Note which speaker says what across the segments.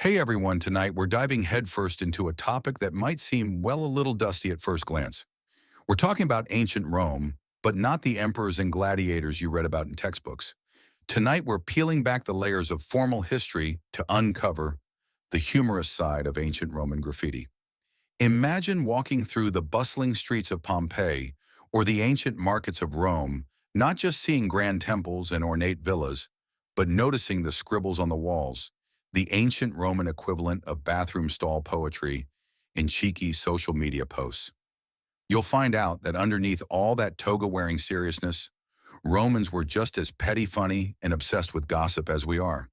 Speaker 1: Hey everyone, tonight we're diving headfirst into a topic that might seem, well, a little dusty at first glance. We're talking about ancient Rome, but not the emperors and gladiators you read about in textbooks. Tonight we're peeling back the layers of formal history to uncover the humorous side of ancient Roman graffiti. Imagine walking through the bustling streets of Pompeii or the ancient markets of Rome, not just seeing grand temples and ornate villas, but noticing the scribbles on the walls, the ancient Roman equivalent of bathroom stall poetry in cheeky social media posts. You'll find out that underneath all that toga-wearing seriousness, Romans were just as petty funny and obsessed with gossip as we are.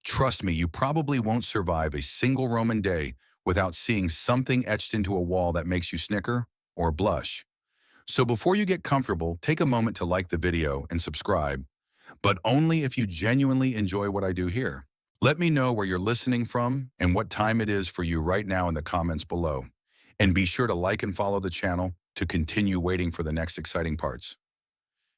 Speaker 1: Trust me, you probably won't survive a single Roman day without seeing something etched into a wall that makes you snicker or blush. So before you get comfortable, take a moment to like the video and subscribe, but only if you genuinely enjoy what I do here. Let me know where you're listening from and what time it is for you right now in the comments below. And be sure to like and follow the channel to continue waiting for the next exciting parts.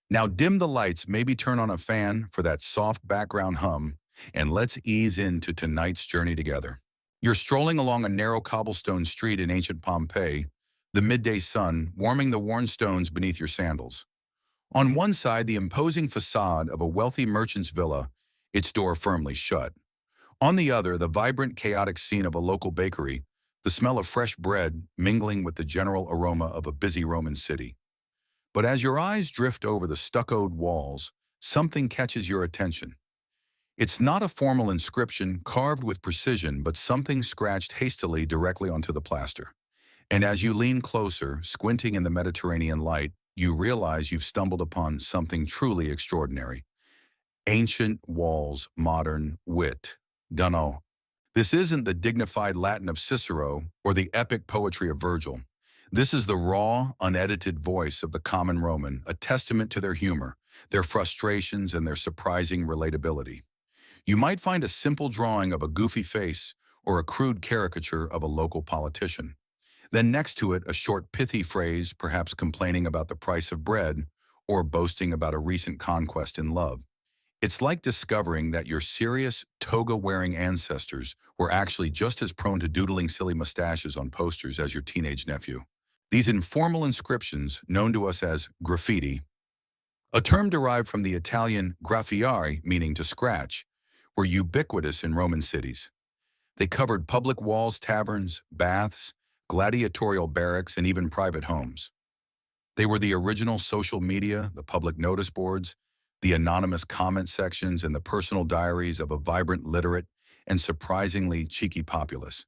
Speaker 1: Now dim the lights, maybe turn on a fan for that soft background hum, and let's ease into tonight's journey together. You're strolling along a narrow cobblestone street in ancient Pompeii, the midday sun warming the worn stones beneath your sandals. On one side, the imposing facade of a wealthy merchant's villa, its door firmly shut. On the other, the vibrant, chaotic scene of a local bakery, the smell of fresh bread mingling with the general aroma of a busy Roman city. But as your eyes drift over the stuccoed walls, something catches your attention. It's not a formal inscription carved with precision, but something scratched hastily directly onto the plaster. And as you lean closer, squinting in the Mediterranean light, you realize you've stumbled upon something truly extraordinary. Ancient walls, modern wit. Dunno. This isn't the dignified Latin of Cicero or the epic poetry of Virgil. This is the raw, unedited voice of the common Roman, a testament to their humor, their frustrations, and their surprising relatability. You might find a simple drawing of a goofy face or a crude caricature of a local politician. Then next to it, a short pithy phrase, perhaps complaining about the price of bread or boasting about a recent conquest in love. It's like discovering that your serious, toga-wearing ancestors were actually just as prone to doodling silly mustaches on posters as your teenage nephew. These informal inscriptions, known to us as graffiti, a term derived from the Italian graffiare, meaning to scratch, were ubiquitous in Roman cities. They covered public walls, taverns, baths, gladiatorial barracks, and even private homes. They were the original social media, the public notice boards, the anonymous comment sections, and the personal diaries of a vibrant, literate, and surprisingly cheeky populace.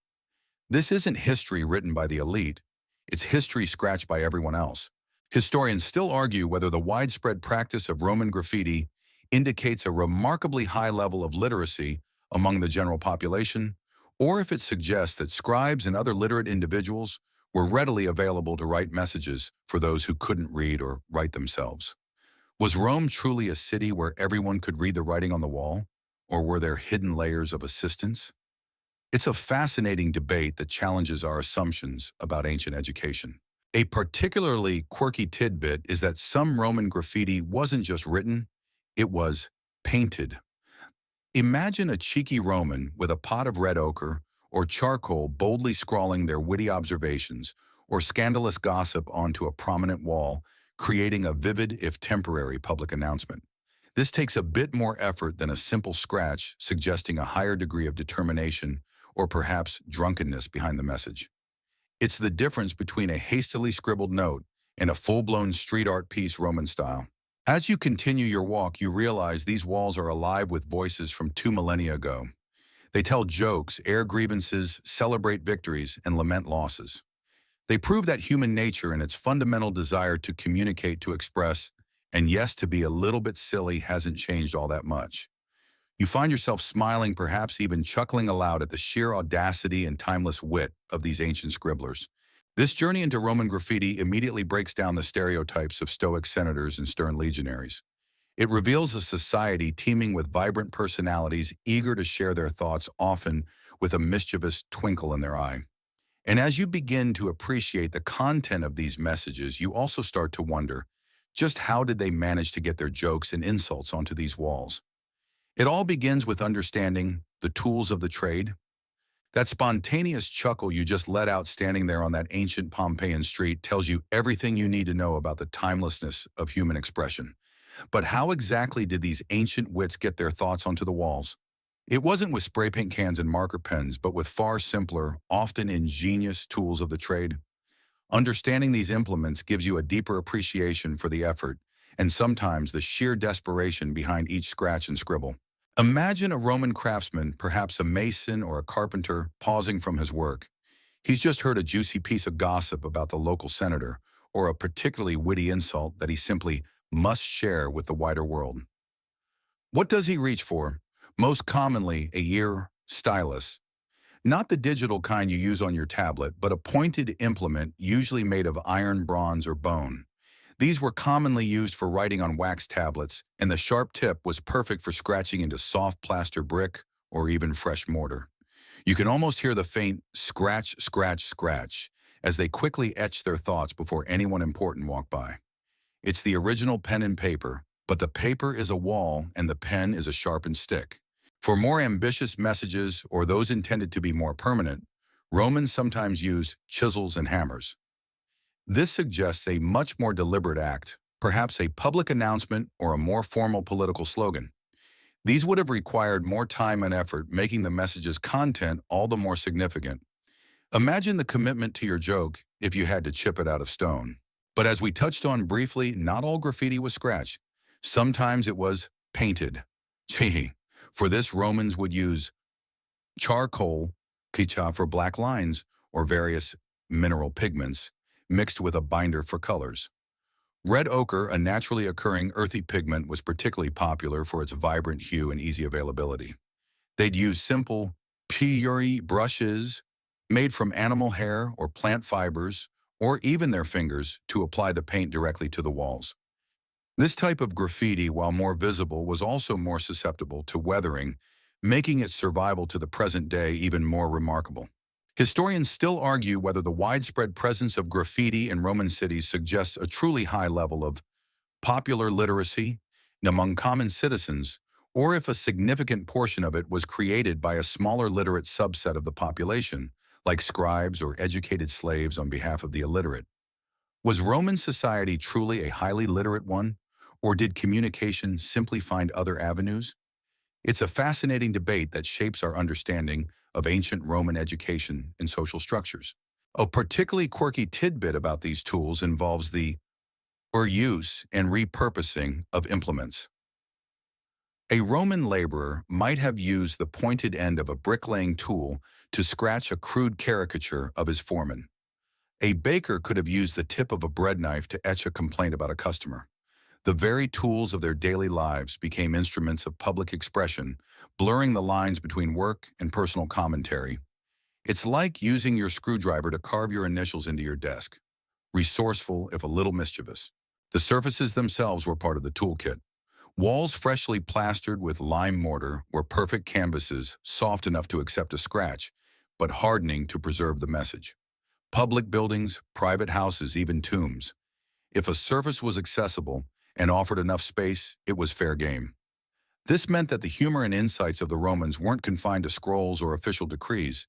Speaker 1: This isn't history written by the elite, it's history scratched by everyone else. Historians still argue whether the widespread practice of Roman graffiti indicates a remarkably high level of literacy among the general population, or if it suggests that scribes and other literate individuals were readily available to write messages for those who couldn't read or write themselves. Was Rome truly a city where everyone could read the writing on the wall, or were there hidden layers of assistance? It's a fascinating debate that challenges our assumptions about ancient education. A particularly quirky tidbit is that some Roman graffiti wasn't just written, it was painted. Imagine a cheeky Roman with a pot of red ochre or charcoal boldly scrawling their witty observations or scandalous gossip onto a prominent wall, creating a vivid, if temporary, public announcement. This takes a bit more effort than a simple scratch, suggesting a higher degree of determination or perhaps drunkenness behind the message. It's the difference between a hastily scribbled note and a full-blown street art piece Roman style. As you continue your walk, you realize these walls are alive with voices from 2 millennia ago. They tell jokes, air grievances, celebrate victories, and lament losses. They prove that human nature and its fundamental desire to communicate, to express, and yes, to be a little bit silly hasn't changed all that much. You find yourself smiling, perhaps even chuckling aloud at the sheer audacity and timeless wit of these ancient scribblers. This journey into Roman graffiti immediately breaks down the stereotypes of stoic senators and stern legionaries. It reveals a society teeming with vibrant personalities eager to share their thoughts, often with a mischievous twinkle in their eye. And as you begin to appreciate the content of these messages, you also start to wonder, just how did they manage to get their jokes and insults onto these walls? It all begins with understanding the tools of the trade. That spontaneous chuckle you just let out standing there on that ancient Pompeian street tells you everything you need to know about the timelessness of human expression. But how exactly did these ancient wits get their thoughts onto the walls? It wasn't with spray paint cans and marker pens, but with far simpler, often ingenious tools of the trade. Understanding these implements gives you a deeper appreciation for the effort and sometimes the sheer desperation behind each scratch and scribble. Imagine a Roman craftsman, perhaps a mason or a carpenter, pausing from his work. He's just heard a juicy piece of gossip about the local senator or a particularly witty insult that he simply must share with the wider world. What does he reach for? Most commonly, a year stylus. Not the digital kind you use on your tablet, but a pointed implement usually made of iron, bronze, or bone. These were commonly used for writing on wax tablets, and the sharp tip was perfect for scratching into soft plaster brick or even fresh mortar. You can almost hear the faint scratch, scratch, scratch as they quickly etch their thoughts before anyone important walked by. It's the original pen and paper, but the paper is a wall and the pen is a sharpened stick. For more ambitious messages or those intended to be more permanent, Romans sometimes used chisels and hammers. This suggests a much more deliberate act, perhaps a public announcement or a more formal political slogan. These would have required more time and effort, making the message's content all the more significant. Imagine the commitment to your joke if you had to chip it out of stone. But as we touched on briefly, not all graffiti was scratched. Sometimes it was painted. Gee, for this Romans would use charcoal, kicha for black lines, or various mineral pigments, mixed with a binder for colors. Red ochre, a naturally occurring earthy pigment, was particularly popular for its vibrant hue and easy availability. They'd use simple puri brushes made from animal hair or plant fibers, or even their fingers, to apply the paint directly to the walls. This type of graffiti, while more visible, was also more susceptible to weathering, making its survival to the present day even more remarkable. Historians still argue whether the widespread presence of graffiti in Roman cities suggests a truly high level of popular literacy among common citizens, or if a significant portion of it was created by a smaller literate subset of the population, like scribes or educated slaves on behalf of the illiterate. Was Roman society truly a highly literate one, or did communication simply find other avenues? It's a fascinating debate that shapes our understanding of ancient Roman education and social structures. A particularly quirky tidbit about these tools involves the use and repurposing of implements. A Roman laborer might have used the pointed end of a bricklaying tool to scratch a crude caricature of his foreman. A baker could have used the tip of a bread knife to etch a complaint about a customer. The very tools of their daily lives became instruments of public expression, blurring the lines between work and personal commentary. It's like using your screwdriver to carve your initials into your desk. Resourceful, if a little mischievous. The surfaces themselves were part of the toolkit. Walls freshly plastered with lime mortar were perfect canvases, soft enough to accept a scratch, but hardening to preserve the message. Public buildings, private houses, even tombs. If a surface was accessible and offered enough space, it was fair game. This meant that the humor and insights of the Romans weren't confined to scrolls or official decrees.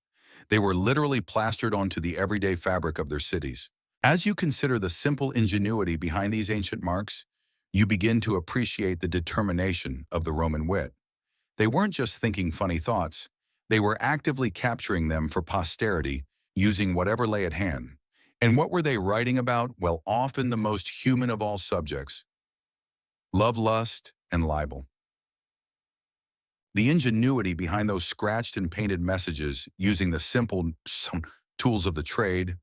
Speaker 1: They were literally plastered onto the everyday fabric of their cities. As you consider the simple ingenuity behind these ancient marks, you begin to appreciate the determination of the Roman wit. They weren't just thinking funny thoughts, they were actively capturing them for posterity, using whatever lay at hand. And what were they writing about? Well, often the most human of all subjects: love, lust, and libel. The ingenuity behind those scratched and painted messages using the simple tools of the trade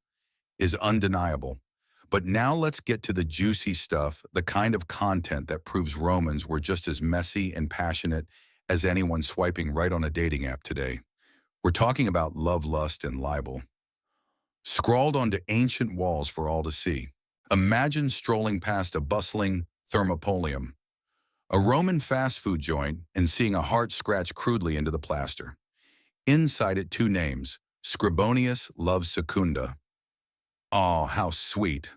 Speaker 1: is undeniable. But now let's get to the juicy stuff, the kind of content that proves Romans were just as messy and passionate as anyone swiping right on a dating app today. We're talking about love, lust, and libel, scrawled onto ancient walls for all to see. Imagine strolling past a bustling thermopolium, a Roman fast food joint, and seeing a heart scratched crudely into the plaster. Inside it, two names: Scribonius loves Secunda. Oh, how sweet.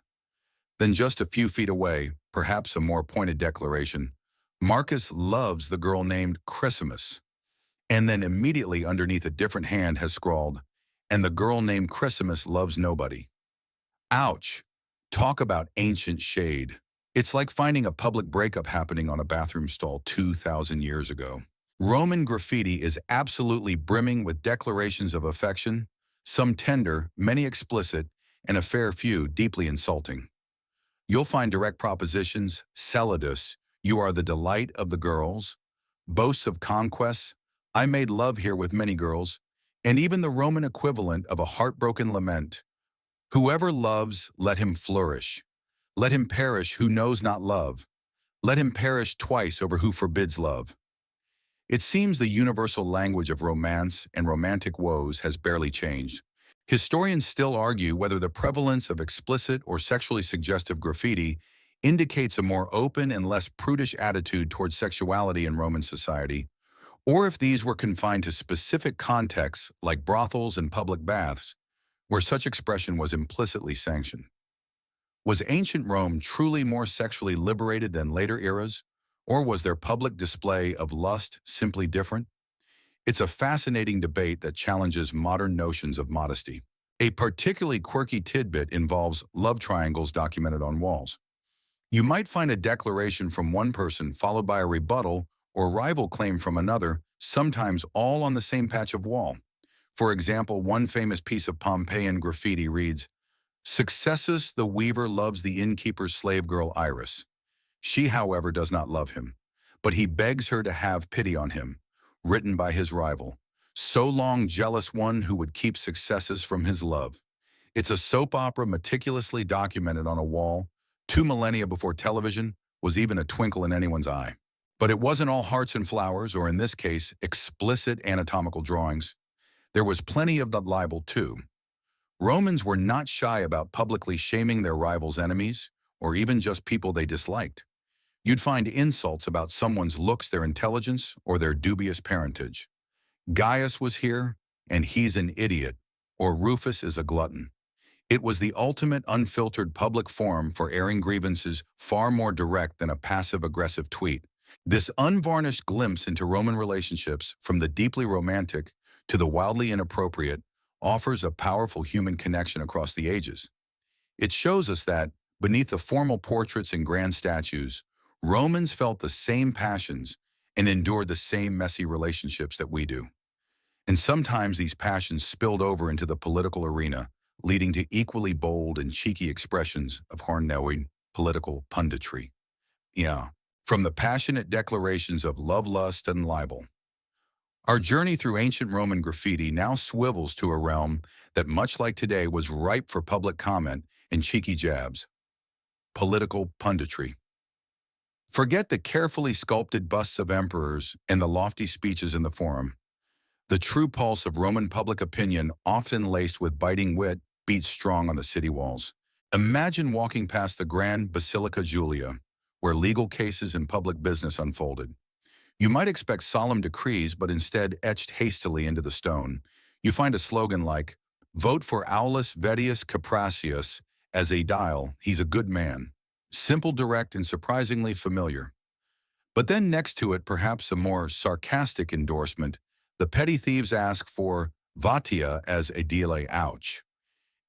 Speaker 1: Then just a few feet away, perhaps a more pointed declaration: Marcus loves the girl named Chrysimus. And then immediately underneath a different hand has scrawled, "And the girl named Chrysimus loves nobody." Ouch! Talk about ancient shade. It's like finding a public breakup happening on a bathroom stall 2,000 years ago. Roman graffiti is absolutely brimming with declarations of affection, some tender, many explicit, and a fair few deeply insulting. You'll find direct propositions, Celadus, "You are the delight of the girls," boasts of conquests, "I made love here with many girls," and even the Roman equivalent of a heartbroken lament, "Whoever loves, let him flourish. Let him perish who knows not love. Let him perish twice over who forbids love." It seems the universal language of romance and romantic woes has barely changed. Historians still argue whether the prevalence of explicit or sexually suggestive graffiti indicates a more open and less prudish attitude towards sexuality in Roman society, or if these were confined to specific contexts like brothels and public baths, where such expression was implicitly sanctioned. Was ancient Rome truly more sexually liberated than later eras, or was their public display of lust simply different? It's a fascinating debate that challenges modern notions of modesty. A particularly quirky tidbit involves love triangles documented on walls. You might find a declaration from one person followed by a rebuttal or rival claim from another, sometimes all on the same patch of wall. For example, one famous piece of Pompeian graffiti reads, "Successus the weaver loves the innkeeper's slave girl Iris. She, however, does not love him, but he begs her to have pity on him," written by his rival. "So long jealous one who would keep successes from his love." It's a soap opera meticulously documented on a wall 2 millennia before television was even a twinkle in anyone's eye. But it wasn't all hearts and flowers, or in this case, explicit anatomical drawings. There was plenty of the libel too. Romans were not shy about publicly shaming their rivals' enemies, or even just people they disliked. You'd find insults about someone's looks, their intelligence, or their dubious parentage. "Gaius was here, and he's an idiot," or "Rufus is a glutton." It was the ultimate unfiltered public forum for airing grievances, far more direct than a passive-aggressive tweet. This unvarnished glimpse into Roman relationships, from the deeply romantic to the wildly inappropriate, offers a powerful human connection across the ages. It shows us that, beneath the formal portraits and grand statues, Romans felt the same passions and endured the same messy relationships that we do. And sometimes these passions spilled over into the political arena, leading to equally bold and cheeky expressions of hard-knowing political punditry. Yeah, from the passionate declarations of love, lust, and libel. Our journey through ancient Roman graffiti now swivels to a realm that, much like today, was ripe for public comment and cheeky jabs. Political punditry. Forget the carefully sculpted busts of emperors and the lofty speeches in the forum. The true pulse of Roman public opinion, often laced with biting wit, beats strong on the city walls. Imagine walking past the Grand Basilica Julia, where legal cases and public business unfolded. You might expect solemn decrees, but instead, etched hastily into the stone, you find a slogan like, "Vote for Aulus Vettius Caprasius as aedile, he's a good man." Simple, direct, and surprisingly familiar. But then next to it, perhaps a more sarcastic endorsement, the petty thieves ask for "Vatia as aedile." Ouch.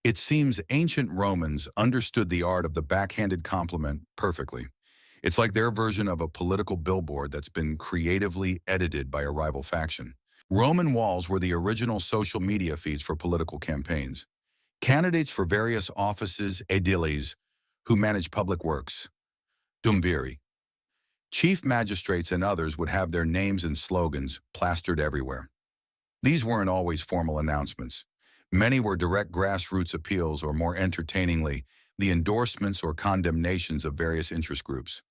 Speaker 1: It seems ancient Romans understood the art of the backhanded compliment perfectly. It's like their version of a political billboard that's been creatively edited by a rival faction. Roman walls were the original social media feeds for political campaigns. Candidates for various offices, aediles, who manage public works, dumviri, chief magistrates, and others would have their names and slogans plastered everywhere. These weren't always formal announcements. Many were direct grassroots appeals, or more entertainingly, the endorsements or condemnations of various interest groups.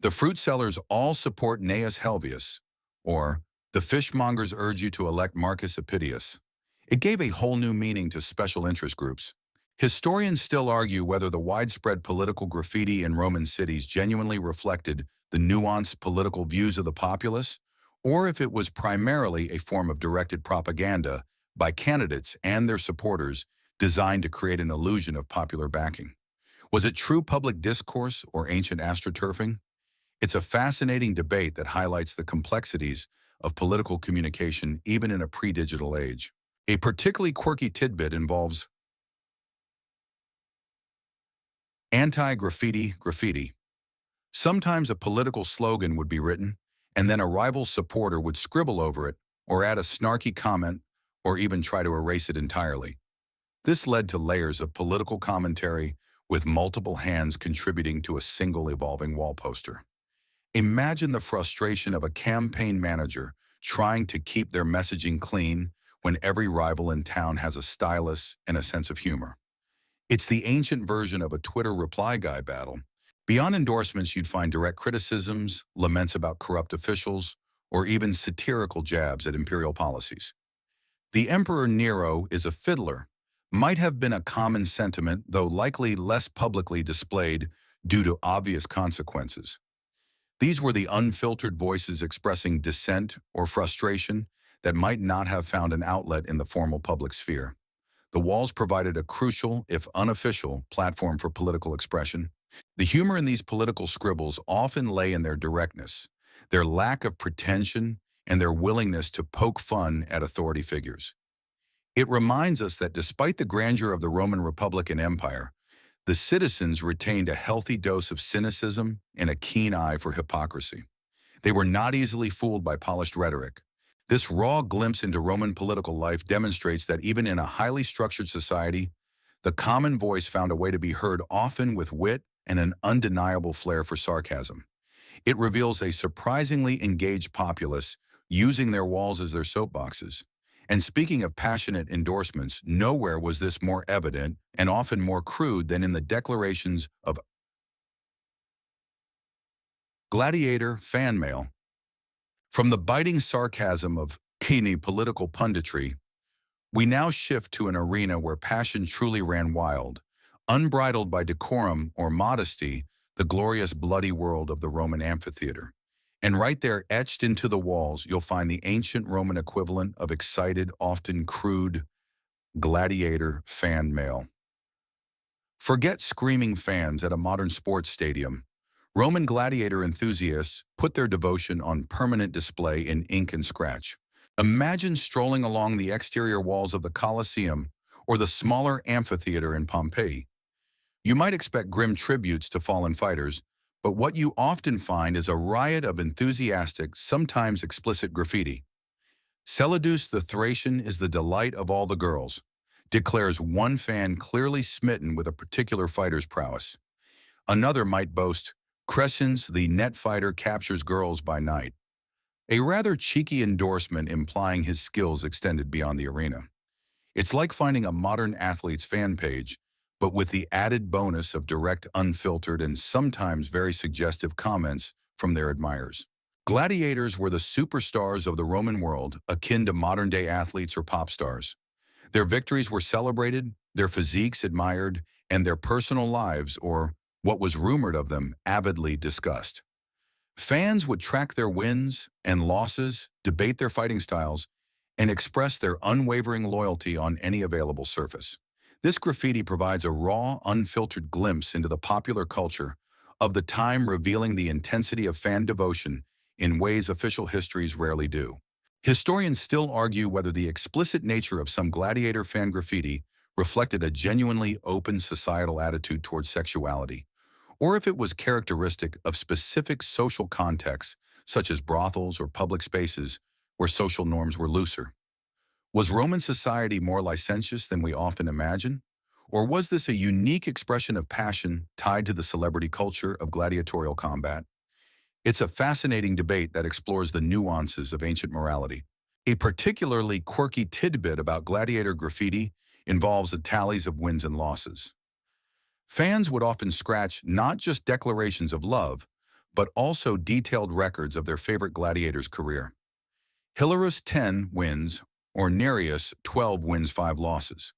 Speaker 1: The fruit sellers all support Gnaeus Helvius, or the fishmongers urge you to elect Marcus Appidius. It gave a whole new meaning to special interest groups. Historians still argue whether the widespread political graffiti in Roman cities genuinely reflected the nuanced political views of the populace, or if it was primarily a form of directed propaganda by candidates and their supporters designed to create an illusion of popular backing. Was it true public discourse or ancient astroturfing? It's a fascinating debate that highlights the complexities of political communication even in a pre-digital age. A particularly quirky tidbit involves anti-graffiti graffiti. Sometimes a political slogan would be written, and then a rival supporter would scribble over it or add a snarky comment or even try to erase it entirely. This led to layers of political commentary with multiple hands contributing to a single evolving wall poster. Imagine the frustration of a campaign manager trying to keep their messaging clean when every rival in town has a stylus and a sense of humor. It's the ancient version of a Twitter reply guy battle. Beyond endorsements, you'd find direct criticisms, laments about corrupt officials, or even satirical jabs at imperial policies. The Emperor Nero is a fiddler might have been a common sentiment, though likely less publicly displayed due to obvious consequences. These were the unfiltered voices expressing dissent or frustration that might not have found an outlet in the formal public sphere. The walls provided a crucial, if unofficial, platform for political expression. The humor in these political scribbles often lay in their directness, their lack of pretension, and their willingness to poke fun at authority figures. It reminds us that despite the grandeur of the Roman Republic and Empire, the citizens retained a healthy dose of cynicism and a keen eye for hypocrisy. They were not easily fooled by polished rhetoric. This raw glimpse into Roman political life demonstrates that even in a highly structured society, the common voice found a way to be heard, often with wit and an undeniable flair for sarcasm. It reveals a surprisingly engaged populace using their walls as their soapboxes. And speaking of passionate endorsements, nowhere was this more evident and often more crude than in the declarations of gladiator fan mail. From the biting sarcasm of keen political punditry, we now shift to an arena where passion truly ran wild, unbridled by decorum or modesty, the glorious bloody world of the Roman amphitheater. And right there, etched into the walls, you'll find the ancient Roman equivalent of excited, often crude, gladiator fan mail. Forget screaming fans at a modern sports stadium. Roman gladiator enthusiasts put their devotion on permanent display in ink and scratch. Imagine strolling along the exterior walls of the Colosseum or the smaller amphitheater in Pompeii. You might expect grim tributes to fallen fighters, but what you often find is a riot of enthusiastic, sometimes explicit graffiti. Celadus the Thracian is the delight of all the girls, declares one fan clearly smitten with a particular fighter's prowess. Another might boast, Crescens the net fighter captures girls by night, a rather cheeky endorsement implying his skills extended beyond the arena. It's like finding a modern athlete's fan page, but with the added bonus of direct, unfiltered, and sometimes very suggestive comments from their admirers. Gladiators were the superstars of the Roman world, akin to modern-day athletes or pop stars. Their victories were celebrated, their physiques admired, and their personal lives, or what was rumored of them, avidly discussed. Fans would track their wins and losses, debate their fighting styles, and express their unwavering loyalty on any available surface. This graffiti provides a raw, unfiltered glimpse into the popular culture of the time, revealing the intensity of fan devotion in ways official histories rarely do. Historians still argue whether the explicit nature of some gladiator fan graffiti reflected a genuinely open societal attitude towards sexuality, or if it was characteristic of specific social contexts, such as brothels or public spaces, where social norms were looser. Was Roman society more licentious than we often imagine? Or was this a unique expression of passion tied to the celebrity culture of gladiatorial combat? It's a fascinating debate that explores the nuances of ancient morality. A particularly quirky tidbit about gladiator graffiti involves the tallies of wins and losses. Fans would often scratch not just declarations of love, but also detailed records of their favorite gladiator's career. Hilarius 10 wins, or Nereus 12 wins 5 losses.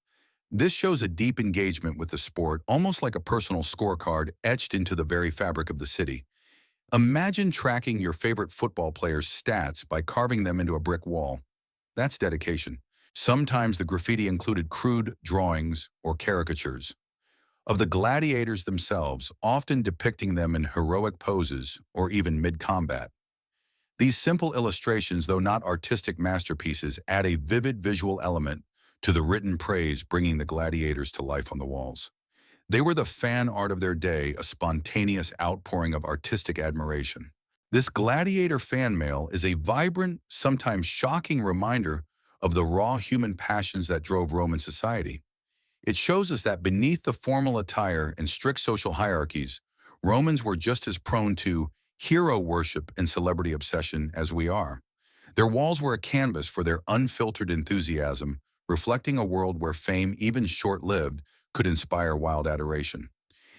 Speaker 1: This shows a deep engagement with the sport, almost like a personal scorecard etched into the very fabric of the city. Imagine tracking your favorite football player's stats by carving them into a brick wall. That's dedication. Sometimes the graffiti included crude drawings or caricatures of the gladiators themselves, often depicting them in heroic poses or even mid-combat. These simple illustrations, though not artistic masterpieces, add a vivid visual element to the written praise, bringing the gladiators to life on the walls. They were the fan art of their day, a spontaneous outpouring of artistic admiration. This gladiator fan mail is a vibrant, sometimes shocking reminder of the raw human passions that drove Roman society. It shows us that beneath the formal attire and strict social hierarchies, Romans were just as prone to hero worship and celebrity obsession as we are. Their walls were a canvas for their unfiltered enthusiasm, reflecting a world where fame, even short-lived, could inspire wild adoration.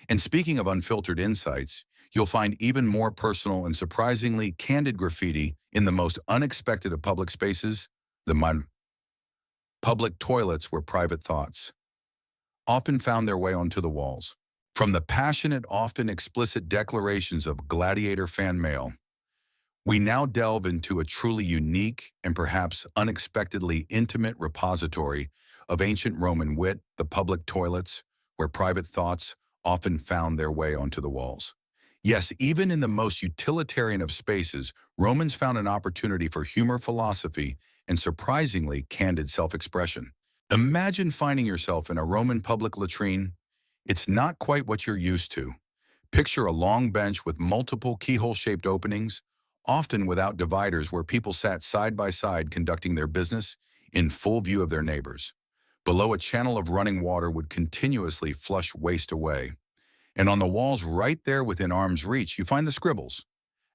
Speaker 1: And speaking of unfiltered insights, you'll find even more personal and surprisingly candid graffiti in the most unexpected of public spaces, the public toilets where private thoughts often found their way onto the walls. From the passionate, often explicit declarations of gladiator fan mail, we now delve into a truly unique and perhaps unexpectedly intimate repository of ancient Roman wit, the public toilets, where private thoughts often found their way onto the walls. Yes, even in the most utilitarian of spaces, Romans found an opportunity for humor, philosophy, and surprisingly candid self-expression. Imagine finding yourself in a Roman public latrine. It's not quite what you're used to. Picture a long bench with multiple keyhole-shaped openings, often without dividers, where people sat side by side conducting their business in full view of their neighbors. Below, a channel of running water would continuously flush waste away. And on the walls right there within arm's reach, you find the scribbles.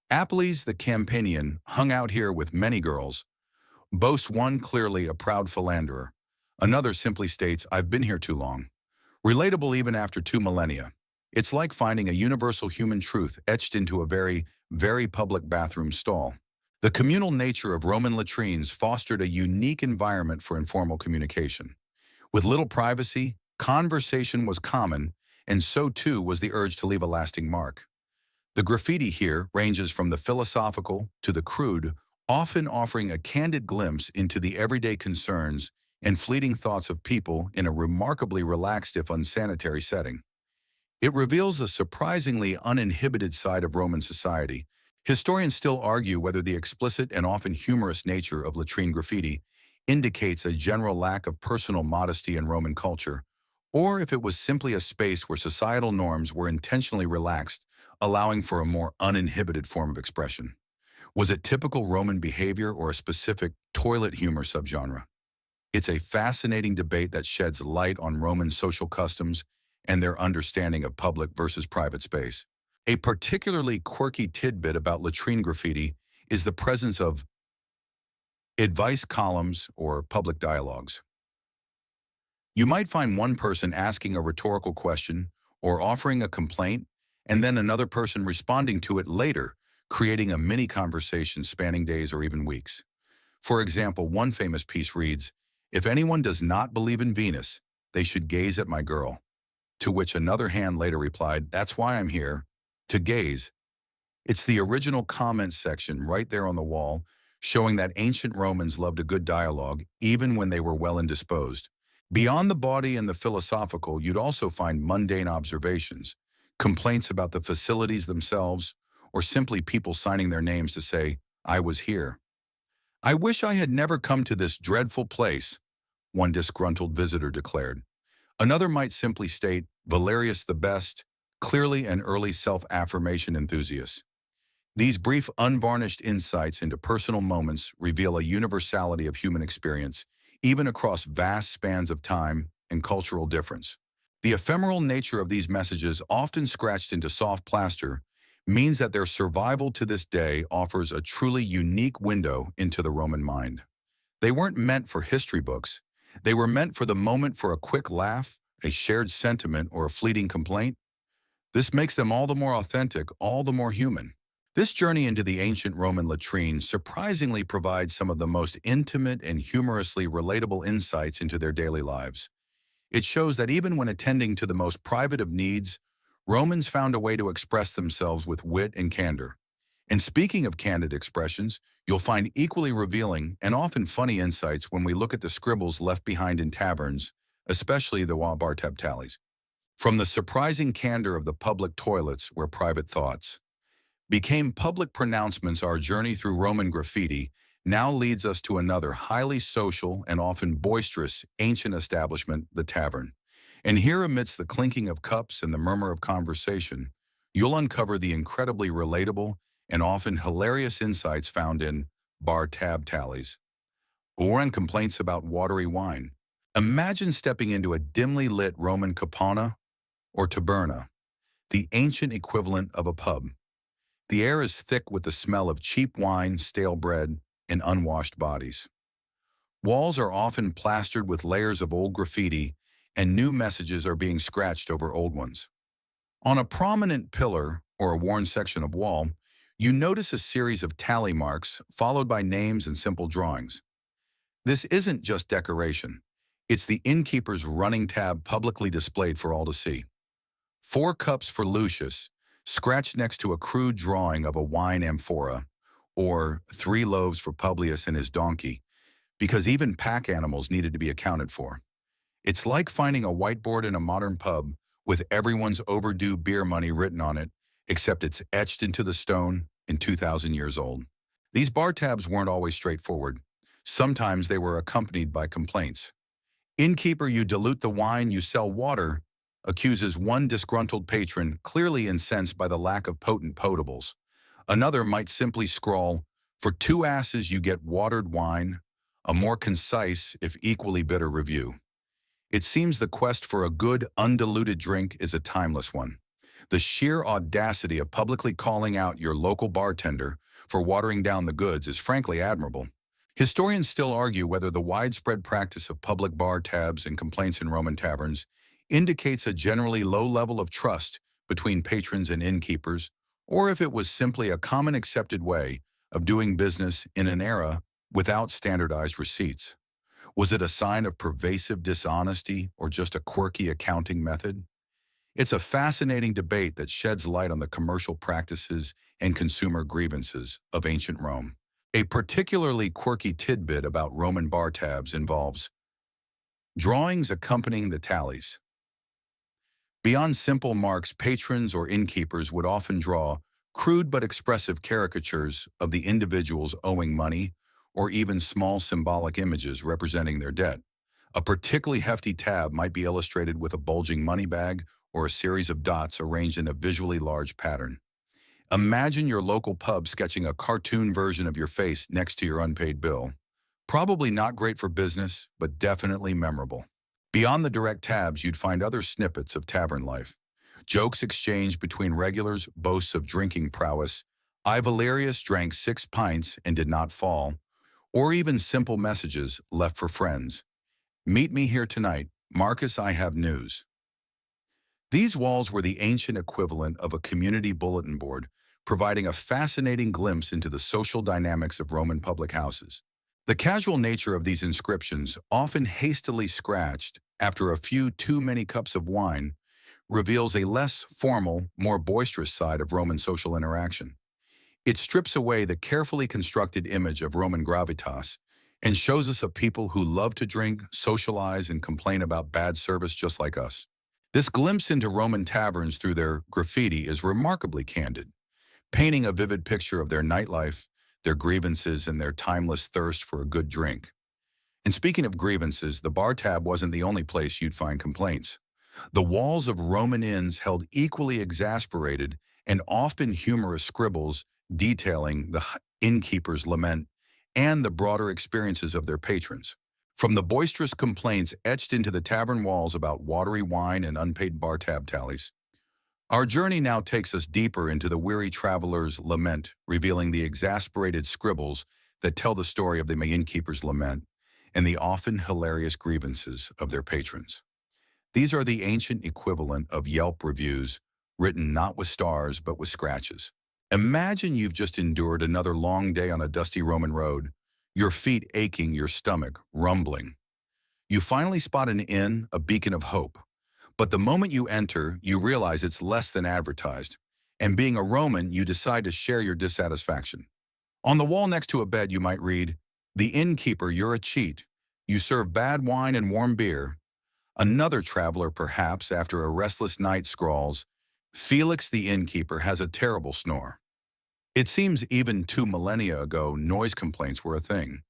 Speaker 1: Apelles the Campanian hung out here with many girls. Boasts one clearly a proud philanderer. Another simply states, I've been here too long. Relatable even after 2 millennia. It's like finding a universal human truth etched into a very, very public bathroom stall. The communal nature of Roman latrines fostered a unique environment for informal communication. With little privacy, conversation was common, and so too was the urge to leave a lasting mark. The graffiti here ranges from the philosophical to the crude, often offering a candid glimpse into the everyday concerns and fleeting thoughts of people in a remarkably relaxed if unsanitary setting. It reveals a surprisingly uninhibited side of Roman society. Historians still argue whether the explicit and often humorous nature of latrine graffiti indicates a general lack of personal modesty in Roman culture, or if it was simply a space where societal norms were intentionally relaxed, allowing for a more uninhibited form of expression. Was it typical Roman behavior or a specific toilet humor subgenre? It's a fascinating debate that sheds light on Roman social customs and their understanding of public versus private space. A particularly quirky tidbit about latrine graffiti is the presence of advice columns or public dialogues. You might find one person asking a rhetorical question or offering a complaint, and then another person responding to it later, creating a mini conversation spanning days or even weeks. For example, one famous piece reads, "If anyone does not believe in Venus, they should gaze at my girl." To which another hand later replied, "That's why I'm here, to gaze." It's the original comment section right there on the wall, showing that ancient Romans loved a good dialogue, even when they were well indisposed. Beyond the body and the philosophical, you'd also find mundane observations, complaints about the facilities themselves, or simply people signing their names to say, "I was here." "I wish I had never come to this dreadful place," one disgruntled visitor declared. Another might simply state, "Valerius the best," clearly an early self-affirmation enthusiast. These brief, unvarnished insights into personal moments reveal a universality of human experience, even across vast spans of time and cultural difference. The ephemeral nature of these messages, often scratched into soft plaster, means that their survival to this day offers a truly unique window into the Roman mind. They weren't meant for history books. They were meant for the moment, for a quick laugh, a shared sentiment, or a fleeting complaint. This makes them all the more authentic, all the more human. This journey into the ancient Roman latrine surprisingly provides some of the most intimate and humorously relatable insights into their daily lives. It shows that even when attending to the most private of needs, Romans found a way to express themselves with wit and candor. And speaking of candid expressions, you'll find equally revealing and often funny insights when we look at the scribbles left behind in taverns, especially the bar tallies. From the surprising candor of the public toilets where private thoughts became public pronouncements. Our journey through Roman graffiti now leads us to another highly social and often boisterous ancient establishment, the tavern. And here, amidst the clinking of cups and the murmur of conversation, you'll uncover the incredibly relatable and often hilarious insights found in bar tab tallies or in complaints about watery wine. Imagine stepping into a dimly lit Roman capana or taberna, the ancient equivalent of a pub. The air is thick with the smell of cheap wine, stale bread, and unwashed bodies. Walls are often plastered with layers of old graffiti, and new messages are being scratched over old ones. On a prominent pillar or a worn section of wall, you notice a series of tally marks followed by names and simple drawings. This isn't just decoration. It's the innkeeper's running tab publicly displayed for all to see. 4 cups for Lucius, scratched next to a crude drawing of a wine amphora, or 3 loaves for Publius and his donkey, because even pack animals needed to be accounted for. It's like finding a whiteboard in a modern pub with everyone's overdue beer money written on it, except it's etched into the stone and 2,000 years old. These bar tabs weren't always straightforward. Sometimes they were accompanied by complaints. Innkeeper, you dilute the wine, you sell water, accuses one disgruntled patron, clearly incensed by the lack of potent potables. Another might simply scrawl, for 2 asses you get watered wine, a more concise, if equally bitter review. It seems the quest for a good, undiluted drink is a timeless one. The sheer audacity of publicly calling out your local bartender for watering down the goods is frankly admirable. Historians still argue whether the widespread practice of public bar tabs and complaints in Roman taverns indicates a generally low level of trust between patrons and innkeepers, or if it was simply a common accepted way of doing business in an era without standardized receipts. Was it a sign of pervasive dishonesty or just a quirky accounting method? It's a fascinating debate that sheds light on the commercial practices and consumer grievances of ancient Rome. A particularly quirky tidbit about Roman bar tabs involves drawings accompanying the tallies. Beyond simple marks, patrons or innkeepers would often draw crude but expressive caricatures of the individuals owing money, or even small symbolic images representing their debt. A particularly hefty tab might be illustrated with a bulging money bag or a series of dots arranged in a visually large pattern. Imagine your local pub sketching a cartoon version of your face next to your unpaid bill. Probably not great for business, but definitely memorable. Beyond the direct tabs, you'd find other snippets of tavern life. Jokes exchanged between regulars, boasts of drinking prowess, I Valerius drank 6 pints and did not fall, or even simple messages left for friends. Meet me here tonight. Marcus, I have news. These walls were the ancient equivalent of a community bulletin board, providing a fascinating glimpse into the social dynamics of Roman public houses. The casual nature of these inscriptions, often hastily scratched after a few too many cups of wine, reveals a less formal, more boisterous side of Roman social interaction. It strips away the carefully constructed image of Roman gravitas and shows us a people who love to drink, socialize, and complain about bad service just like us. This glimpse into Roman taverns through their graffiti is remarkably candid, painting a vivid picture of their nightlife, their grievances, and their timeless thirst for a good drink. And speaking of grievances, the bar tab wasn't the only place you'd find complaints. The walls of Roman inns held equally exasperated and often humorous scribbles detailing the innkeeper's lament and the broader experiences of their patrons. From the boisterous complaints etched into the tavern walls about watery wine and unpaid bar tab tallies, our journey now takes us deeper into the weary traveler's lament, revealing the exasperated scribbles that tell the story of the innkeeper's lament and the often hilarious grievances of their patrons. These are the ancient equivalent of Yelp reviews, written not with stars but with scratches. Imagine you've just endured another long day on a dusty Roman road, your feet aching, your stomach rumbling. You finally spot an inn, a beacon of hope. But the moment you enter, you realize it's less than advertised. And being a Roman, you decide to share your dissatisfaction. On the wall next to a bed, you might read, "The innkeeper, you're a cheat. You serve bad wine and warm beer." Another traveler, perhaps after a restless night, scrawls, "Felix the innkeeper has a terrible snore." It seems even 2 millennia ago, noise complaints were a thing.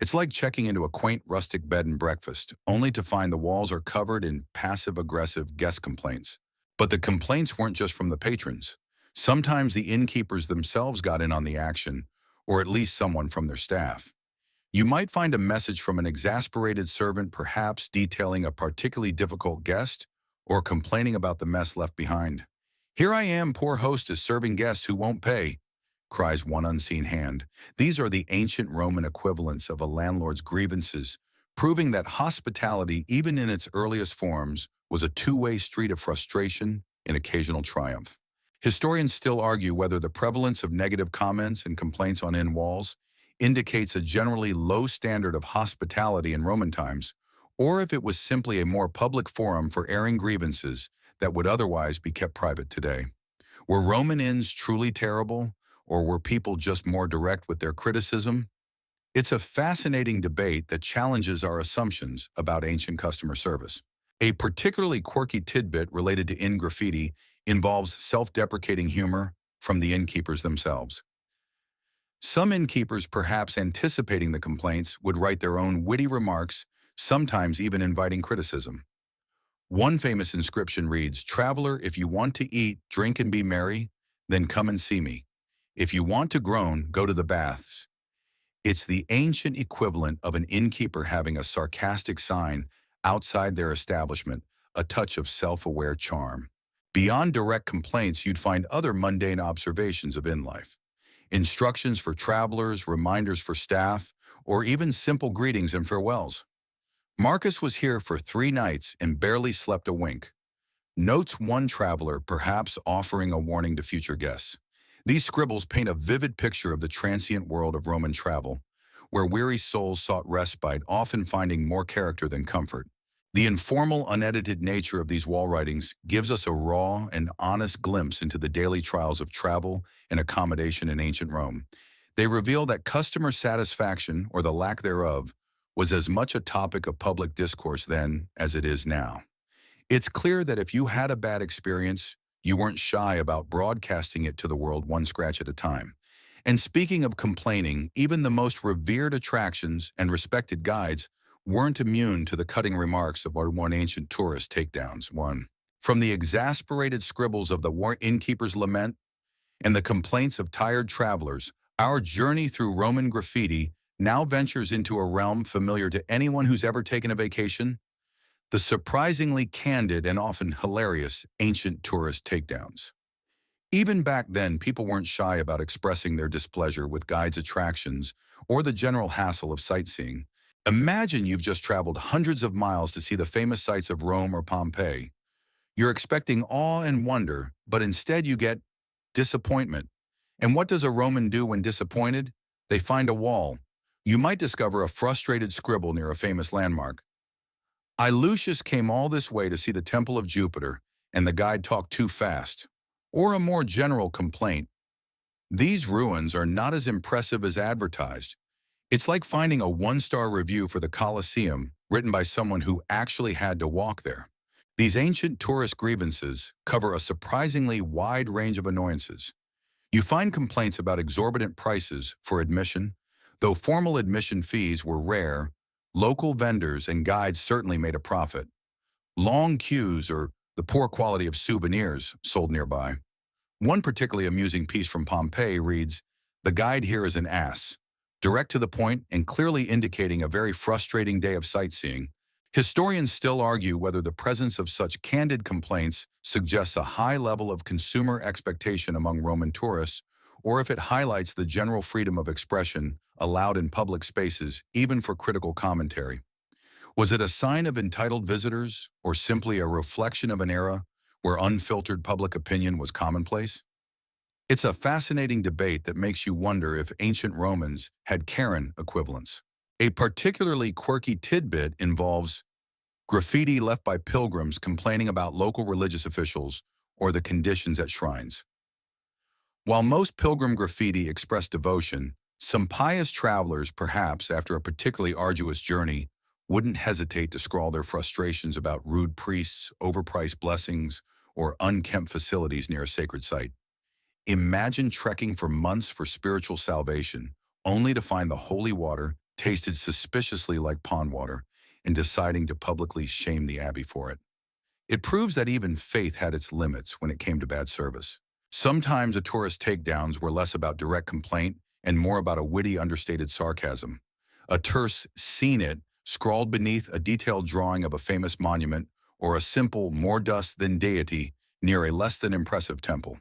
Speaker 1: It's like checking into a quaint rustic bed and breakfast, only to find the walls are covered in passive-aggressive guest complaints. But the complaints weren't just from the patrons. Sometimes the innkeepers themselves got in on the action, or at least someone from their staff. You might find a message from an exasperated servant, perhaps detailing a particularly difficult guest, or complaining about the mess left behind. "Here I am, poor hostess, serving guests who won't pay," cries one unseen hand. These are the ancient Roman equivalents of a landlord's grievances, proving that hospitality, even in its earliest forms, was a two-way street of frustration and occasional triumph. Historians still argue whether the prevalence of negative comments and complaints on inn walls indicates a generally low standard of hospitality in Roman times, or if it was simply a more public forum for airing grievances that would otherwise be kept private today. Were Roman inns truly terrible, or were people just more direct with their criticism? It's a fascinating debate that challenges our assumptions about ancient customer service. A particularly quirky tidbit related to inn graffiti involves self-deprecating humor from the innkeepers themselves. Some innkeepers, perhaps anticipating the complaints, would write their own witty remarks, sometimes even inviting criticism. One famous inscription reads, "Traveler, if you want to eat, drink, and be merry, then come and see me. If you want to groan, go to the baths." It's the ancient equivalent of an innkeeper having a sarcastic sign outside their establishment, a touch of self-aware charm. Beyond direct complaints, you'd find other mundane observations of inn life. Instructions for travelers, reminders for staff, or even simple greetings and farewells. "Marcus was here for 3 nights and barely slept a wink," notes one traveler, perhaps offering a warning to future guests. These scribbles paint a vivid picture of the transient world of Roman travel, where weary souls sought respite, often finding more character than comfort. The informal, unedited nature of these wall writings gives us a raw and honest glimpse into the daily trials of travel and accommodation in ancient Rome. They reveal that customer satisfaction, or the lack thereof, was as much a topic of public discourse then as it is now. It's clear that if you had a bad experience, you weren't shy about broadcasting it to the world one scratch at a time. And speaking of complaining, even the most revered attractions and respected guides weren't immune to the cutting remarks of our one ancient tourist takedowns. One. From the exasperated scribbles of the war innkeeper's lament and the complaints of tired travelers, our journey through Roman graffiti now ventures into a realm familiar to anyone who's ever taken a vacation: the surprisingly candid and often hilarious ancient tourist takedowns. Even back then, people weren't shy about expressing their displeasure with guides' attractions or the general hassle of sightseeing. Imagine you've just traveled hundreds of miles to see the famous sights of Rome or Pompeii. You're expecting awe and wonder, but instead you get disappointment. And what does a Roman do when disappointed? They find a wall. You might discover a frustrated scribble near a famous landmark. "I, Lucius, came all this way to see the Temple of Jupiter, and the guide talked too fast." Or a more general complaint: "These ruins are not as impressive as advertised." It's like finding a one-star review for the Colosseum written by someone who actually had to walk there. These ancient tourist grievances cover a surprisingly wide range of annoyances. You find complaints about exorbitant prices for admission. Though formal admission fees were rare, local vendors and guides certainly made a profit. Long queues or the poor quality of souvenirs sold nearby. One particularly amusing piece from Pompeii reads, "The guide here is an ass," direct to the point and clearly indicating a very frustrating day of sightseeing. Historians still argue whether the presence of such candid complaints suggests a high level of consumer expectation among Roman tourists, or if it highlights the general freedom of expression allowed in public spaces, even for critical commentary. Was it a sign of entitled visitors, or simply a reflection of an era where unfiltered public opinion was commonplace? It's a fascinating debate that makes you wonder if ancient Romans had Karen equivalents. A particularly quirky tidbit involves graffiti left by pilgrims complaining about local religious officials or the conditions at shrines. While most pilgrim graffiti expressed devotion, some pious travelers, perhaps after a particularly arduous journey, wouldn't hesitate to scrawl their frustrations about rude priests, overpriced blessings, or unkempt facilities near a sacred site. Imagine trekking for months for spiritual salvation, only to find the holy water tasted suspiciously like pond water and deciding to publicly shame the abbey for it. It proves that even faith had its limits when it came to bad service. Sometimes the tourist takedowns were less about direct complaint and more about a witty, understated sarcasm. A terse "seen it" scrawled beneath a detailed drawing of a famous monument or a simple "more dust than deity" near a less than impressive temple.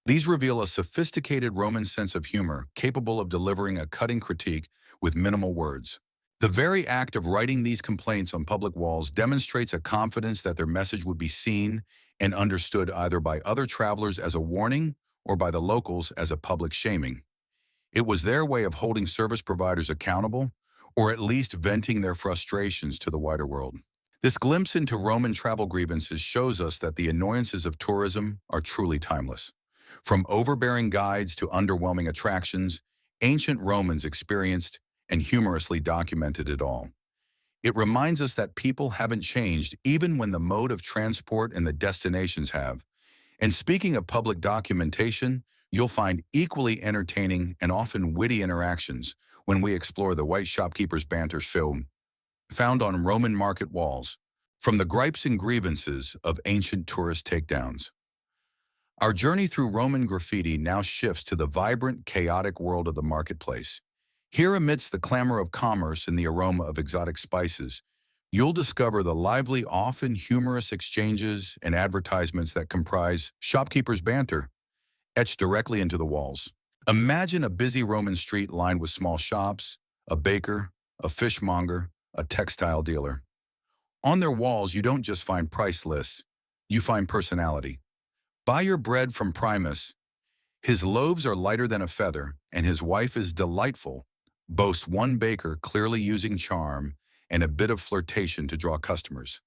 Speaker 1: These reveal a sophisticated Roman sense of humor capable of delivering a cutting critique with minimal words. The very act of writing these complaints on public walls demonstrates a confidence that their message would be seen and understood either by other travelers as a warning or by the locals as a public shaming. It was their way of holding service providers accountable, or at least venting their frustrations to the wider world. This glimpse into Roman travel grievances shows us that the annoyances of tourism are truly timeless. From overbearing guides to underwhelming attractions, ancient Romans experienced and humorously documented it all. It reminds us that people haven't changed even when the mode of transport and the destinations have. And speaking of public documentation, you'll find equally entertaining and often witty interactions when we explore the white shopkeeper's banter film found on Roman market walls, from the gripes and grievances of ancient tourist takedowns. Our journey through Roman graffiti now shifts to the vibrant, chaotic world of the marketplace. Here, amidst the clamor of commerce and the aroma of exotic spices, you'll discover the lively, often humorous exchanges and advertisements that comprise shopkeepers' banter, etched directly into the walls. Imagine a busy Roman street lined with small shops, a baker, a fishmonger, a textile dealer. On their walls, you don't just find price lists, you find personality. Buy your bread from Primus. His loaves are lighter than a feather, and his wife is delightful, boasts one baker clearly using charm and a bit of flirtation to draw customers.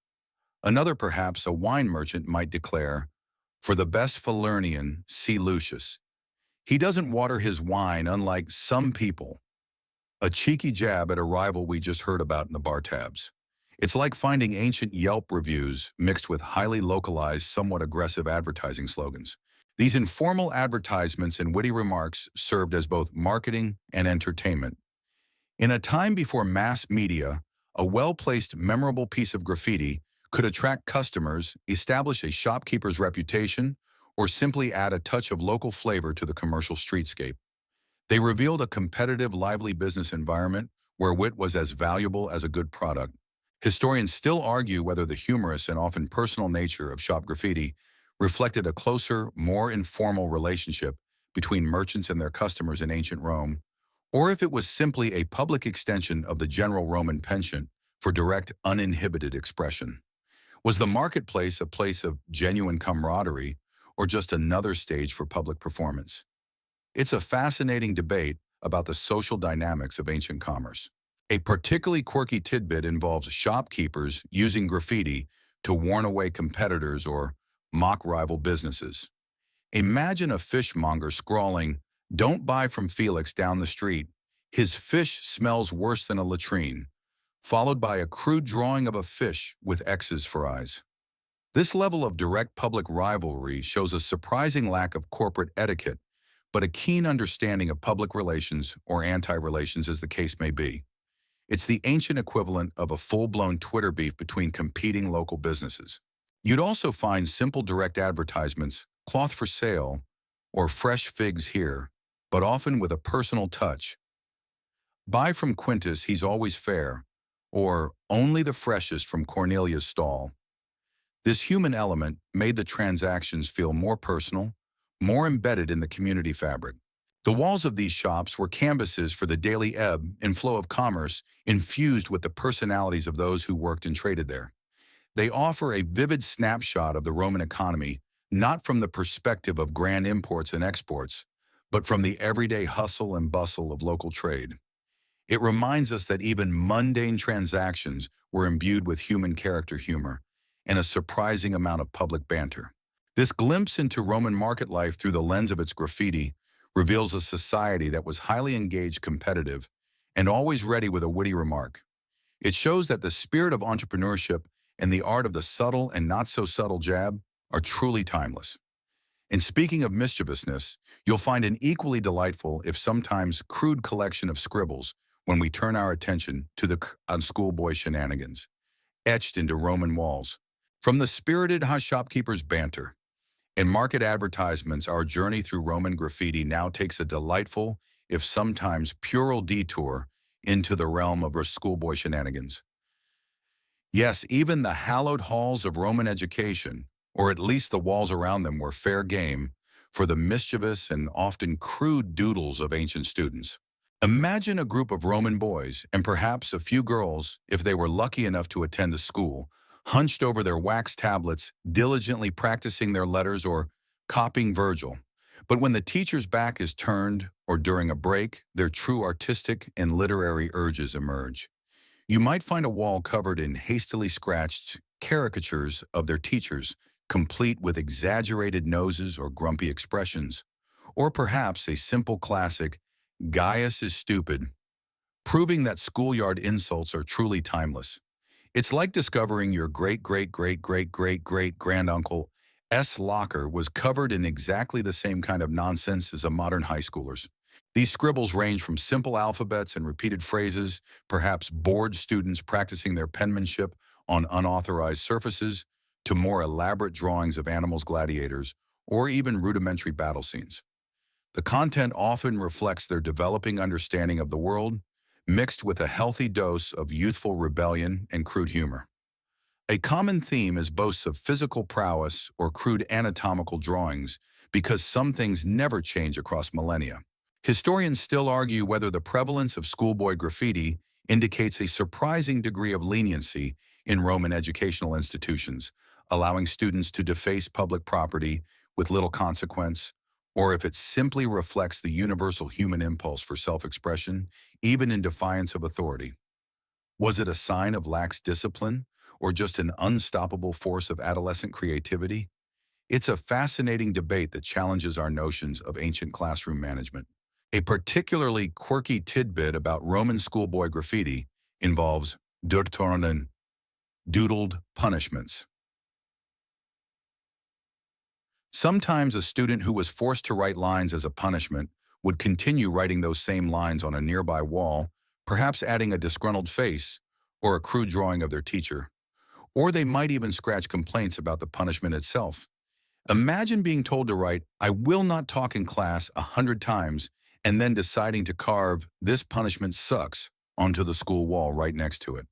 Speaker 1: Another, perhaps a wine merchant, might declare, "For the best Falernian, see Lucius. He doesn't water his wine unlike some people." A cheeky jab at a rival we just heard about in the bar tabs. It's like finding ancient Yelp reviews mixed with highly localized, somewhat aggressive advertising slogans. These informal advertisements and witty remarks served as both marketing and entertainment. In a time before mass media, a well-placed, memorable piece of graffiti could attract customers, establish a shopkeeper's reputation, or simply add a touch of local flavor to the commercial streetscape. They revealed a competitive, lively business environment where wit was as valuable as a good product. Historians still argue whether the humorous and often personal nature of shop graffiti reflected a closer, more informal relationship between merchants and their customers in ancient Rome, or if it was simply a public extension of the general Roman penchant for direct, uninhibited expression. Was the marketplace a place of genuine camaraderie, or just another stage for public performance? It's a fascinating debate about the social dynamics of ancient commerce. A particularly quirky tidbit involves shopkeepers using graffiti to warn away competitors or mock rival businesses. Imagine a fishmonger scrawling, "Don't buy from Felix down the street. His fish smells worse than a latrine," followed by a crude drawing of a fish with X's for eyes. This level of direct public rivalry shows a surprising lack of corporate etiquette, but a keen understanding of public relations or anti-relations as the case may be. It's the ancient equivalent of a full-blown Twitter beef between competing local businesses. You'd also find simple direct advertisements, "cloth for sale," or "fresh figs here," but often with a personal touch. "Buy from Quintus, he's always fair," or "only the freshest from Cornelia's stall." This human element made the transactions feel more personal, more embedded in the community fabric. The walls of these shops were canvases for the daily ebb and flow of commerce infused with the personalities of those who worked and traded there. They offer a vivid snapshot of the Roman economy, not from the perspective of grand imports and exports, but from the everyday hustle and bustle of local trade. It reminds us that even mundane transactions were imbued with human character humor and a surprising amount of public banter. This glimpse into Roman market life through the lens of its graffiti reveals a society that was highly engaged, competitive, and always ready with a witty remark. It shows that the spirit of entrepreneurship and the art of the subtle and not so subtle jab are truly timeless. And speaking of mischievousness, you'll find an equally delightful, if sometimes crude collection of scribbles when we turn our attention to the schoolboy shenanigans, etched into Roman walls. From the spirited shopkeeper's banter and market advertisements, our journey through Roman graffiti now takes a delightful, if sometimes puerile detour into the realm of our schoolboy shenanigans. Yes, even the hallowed halls of Roman education, or at least the walls around them, were fair game for the mischievous and often crude doodles of ancient students. Imagine a group of Roman boys, and perhaps a few girls, if they were lucky enough to attend the school, hunched over their wax tablets, diligently practicing their letters or copying Virgil. But when the teacher's back is turned, or during a break, their true artistic and literary urges emerge. You might find a wall covered in hastily scratched caricatures of their teachers, complete with exaggerated noses or grumpy expressions. Or perhaps a simple classic, Gaius is stupid, proving that schoolyard insults are truly timeless. It's like discovering your great-great-great-great-great-great-granduncle S. locker was covered in exactly the same kind of nonsense as a modern high schooler's. These scribbles range from simple alphabets and repeated phrases, perhaps bored students practicing their penmanship on unauthorized surfaces, to more elaborate drawings of animals, gladiators, or even rudimentary battle scenes. The content often reflects their developing understanding of the world, mixed with a healthy dose of youthful rebellion and crude humor. A common theme is boasts of physical prowess or crude anatomical drawings, because some things never change across millennia. Historians still argue whether the prevalence of schoolboy graffiti indicates a surprising degree of leniency in Roman educational institutions, allowing students to deface public property with little consequence, or if it simply reflects the universal human impulse for self-expression, even in defiance of authority. Was it a sign of lax discipline, or just an unstoppable force of adolescent creativity? It's a fascinating debate that challenges our notions of ancient classroom management. A particularly quirky tidbit about Roman schoolboy graffiti involves durturnen, doodled punishments. Sometimes a student who was forced to write lines as a punishment would continue writing those same lines on a nearby wall, perhaps adding a disgruntled face or a crude drawing of their teacher. Or they might even scratch complaints about the punishment itself. Imagine being told to write, "I will not talk in class" 100 times, and then deciding to carve "this punishment sucks" onto the school wall right next to it.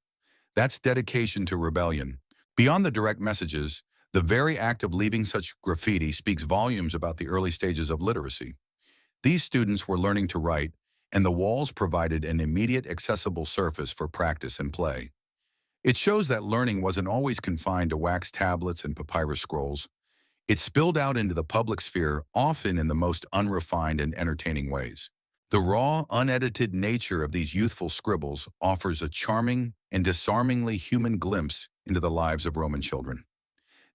Speaker 1: That's dedication to rebellion. Beyond the direct messages, the very act of leaving such graffiti speaks volumes about the early stages of literacy. These students were learning to write, and the walls provided an immediate accessible surface for practice and play. It shows that learning wasn't always confined to wax tablets and papyrus scrolls. It spilled out into the public sphere, often in the most unrefined and entertaining ways. The raw, unedited nature of these youthful scribbles offers a charming and disarmingly human glimpse into the lives of Roman children.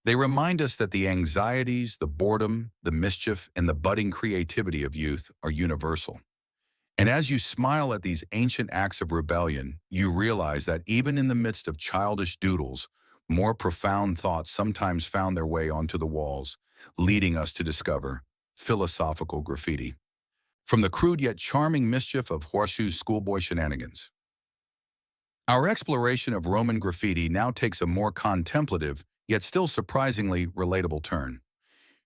Speaker 1: They remind us that the anxieties, the boredom, the mischief, and the budding creativity of youth are universal. And as you smile at these ancient acts of rebellion, you realize that even in the midst of childish doodles, more profound thoughts sometimes found their way onto the walls, leading us to discover philosophical graffiti. From the crude yet charming mischief of horseshoe schoolboy shenanigans. Our exploration of Roman graffiti now takes a more contemplative, yet still surprisingly relatable turn.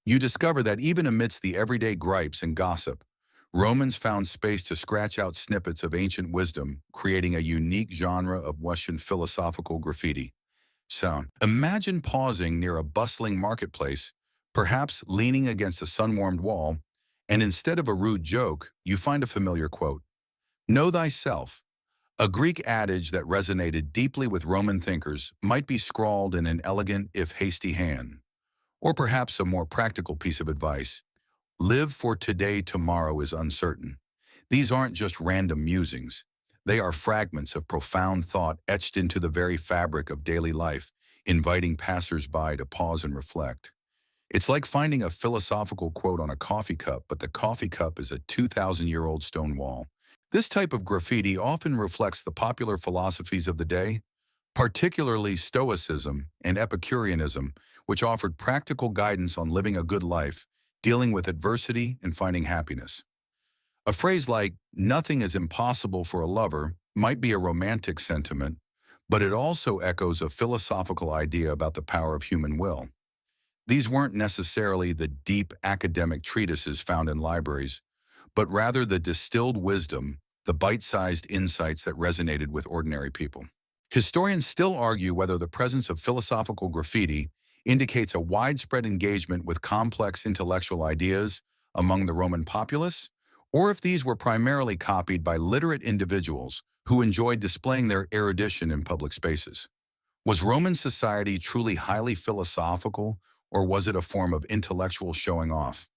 Speaker 1: You discover that even amidst the everyday gripes and gossip, Romans found space to scratch out snippets of ancient wisdom, creating a unique genre of Western philosophical graffiti. Sound. Imagine pausing near a bustling marketplace, perhaps leaning against a sun-warmed wall, and instead of a rude joke, you find a familiar quote. Know thyself. A Greek adage that resonated deeply with Roman thinkers might be scrawled in an elegant, if hasty hand. Or perhaps a more practical piece of advice. Live for today, tomorrow is uncertain. These aren't just random musings. They are fragments of profound thought etched into the very fabric of daily life, inviting passers-by to pause and reflect. It's like finding a philosophical quote on a coffee cup, but the coffee cup is a 2,000-year-old stone wall. This type of graffiti often reflects the popular philosophies of the day, particularly Stoicism and Epicureanism, which offered practical guidance on living a good life dealing with adversity and finding happiness. A phrase like, nothing is impossible for a lover, might be a romantic sentiment, but it also echoes a philosophical idea about the power of human will. These weren't necessarily the deep academic treatises found in libraries, but rather the distilled wisdom, the bite-sized insights that resonated with ordinary people. Historians still argue whether the presence of philosophical graffiti indicates a widespread engagement with complex intellectual ideas among the Roman populace, or if these were primarily copied by literate individuals who enjoyed displaying their erudition in public spaces. Was Roman society truly highly philosophical, or was it a form of intellectual showing off?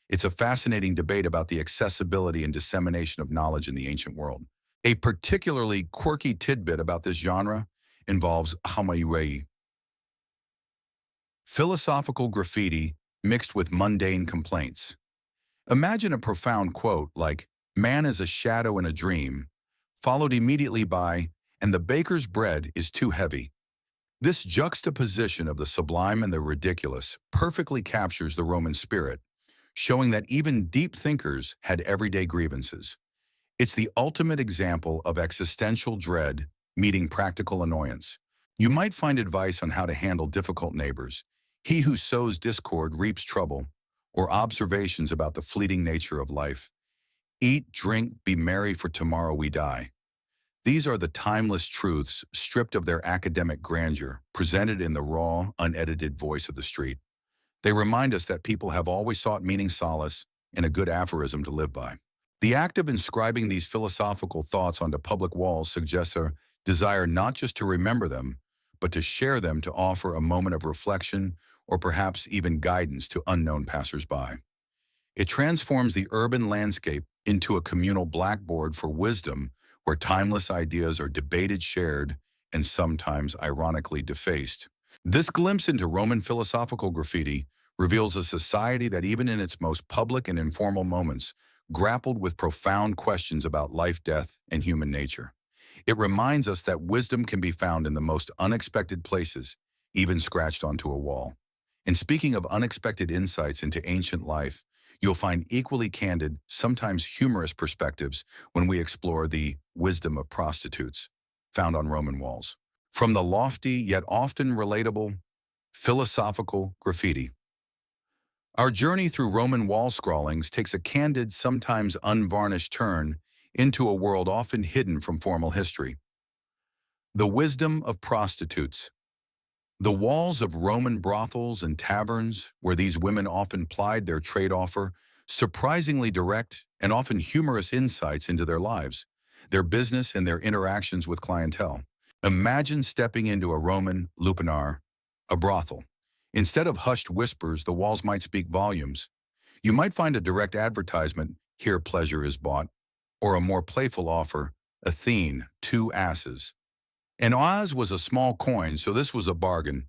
Speaker 1: It's a fascinating debate about the accessibility and dissemination of knowledge in the ancient world. A particularly quirky tidbit about this genre involves Humorous, philosophical graffiti mixed with mundane complaints. Imagine a profound quote like, "Man is a shadow in a dream," followed immediately by, "And the baker's bread is too heavy." This juxtaposition of the sublime and the ridiculous perfectly captures the Roman spirit, showing that even deep thinkers had everyday grievances. It's the ultimate example of existential dread meeting practical annoyance. You might find advice on how to handle difficult neighbors, he who sows discord reaps trouble, or observations about the fleeting nature of life. Eat, drink, be merry, for tomorrow we die. These are the timeless truths stripped of their academic grandeur, presented in the raw, unedited voice of the street. They remind us that people have always sought meaning, solace, and a good aphorism to live by. The act of inscribing these philosophical thoughts onto public walls suggests a desire not just to remember them, but to share them, to offer a moment of reflection or perhaps even guidance to unknown passersby. It transforms the urban landscape into a communal blackboard for wisdom where timeless ideas are debated, shared, and sometimes ironically defaced. This glimpse into Roman philosophical graffiti reveals a society that even in its most public and informal moments grappled with profound questions about life, death, and human nature. It reminds us that wisdom can be found in the most unexpected places, even scratched onto a wall. And speaking of unexpected insights into ancient life, you'll find equally candid, sometimes humorous perspectives when we explore the wisdom of prostitutes found on Roman walls. From the lofty yet often relatable philosophical graffiti. Our journey through Roman wall scrawlings takes a candid, sometimes unvarnished turn into a world often hidden from formal history. The wisdom of prostitutes. The walls of Roman brothels and taverns, where these women often plied their trade, offer surprisingly direct and often humorous insights into their lives, their business, and their interactions with clientele. Imagine stepping into a Roman lupanar, a brothel. Instead of hushed whispers, the walls might speak volumes. You might find a direct advertisement, "Here pleasure is bought," or a more playful offer, "Athene, 2 asses." An as was a small coin, so this was a bargain.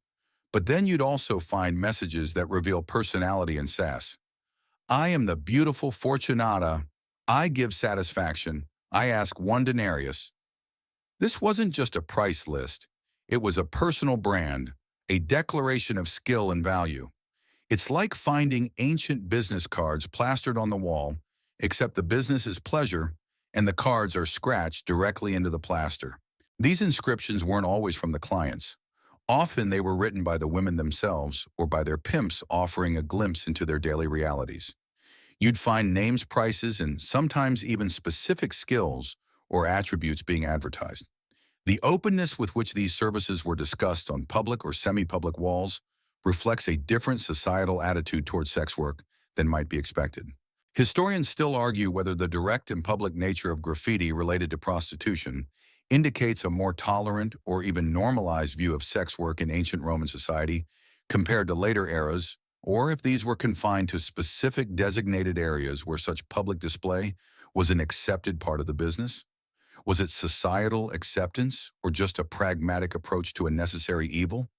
Speaker 1: But then you'd also find messages that reveal personality and sass. "I am the beautiful Fortunata. I give satisfaction. I ask 1 denarius." This wasn't just a price list. It was a personal brand, a declaration of skill and value. It's like finding ancient business cards plastered on the wall, except the business is pleasure, and the cards are scratched directly into the plaster. These inscriptions weren't always from the clients. Often they were written by the women themselves or by their pimps, offering a glimpse into their daily realities. You'd find names, prices, and sometimes even specific skills or attributes being advertised. The openness with which these services were discussed on public or semi-public walls reflects a different societal attitude towards sex work than might be expected. Historians still argue whether the direct and public nature of graffiti related to prostitution indicates a more tolerant or even normalized view of sex work in ancient Roman society compared to later eras, or if these were confined to specific designated areas where such public display was an accepted part of the business. Was it societal acceptance or just a pragmatic approach to a necessary evil?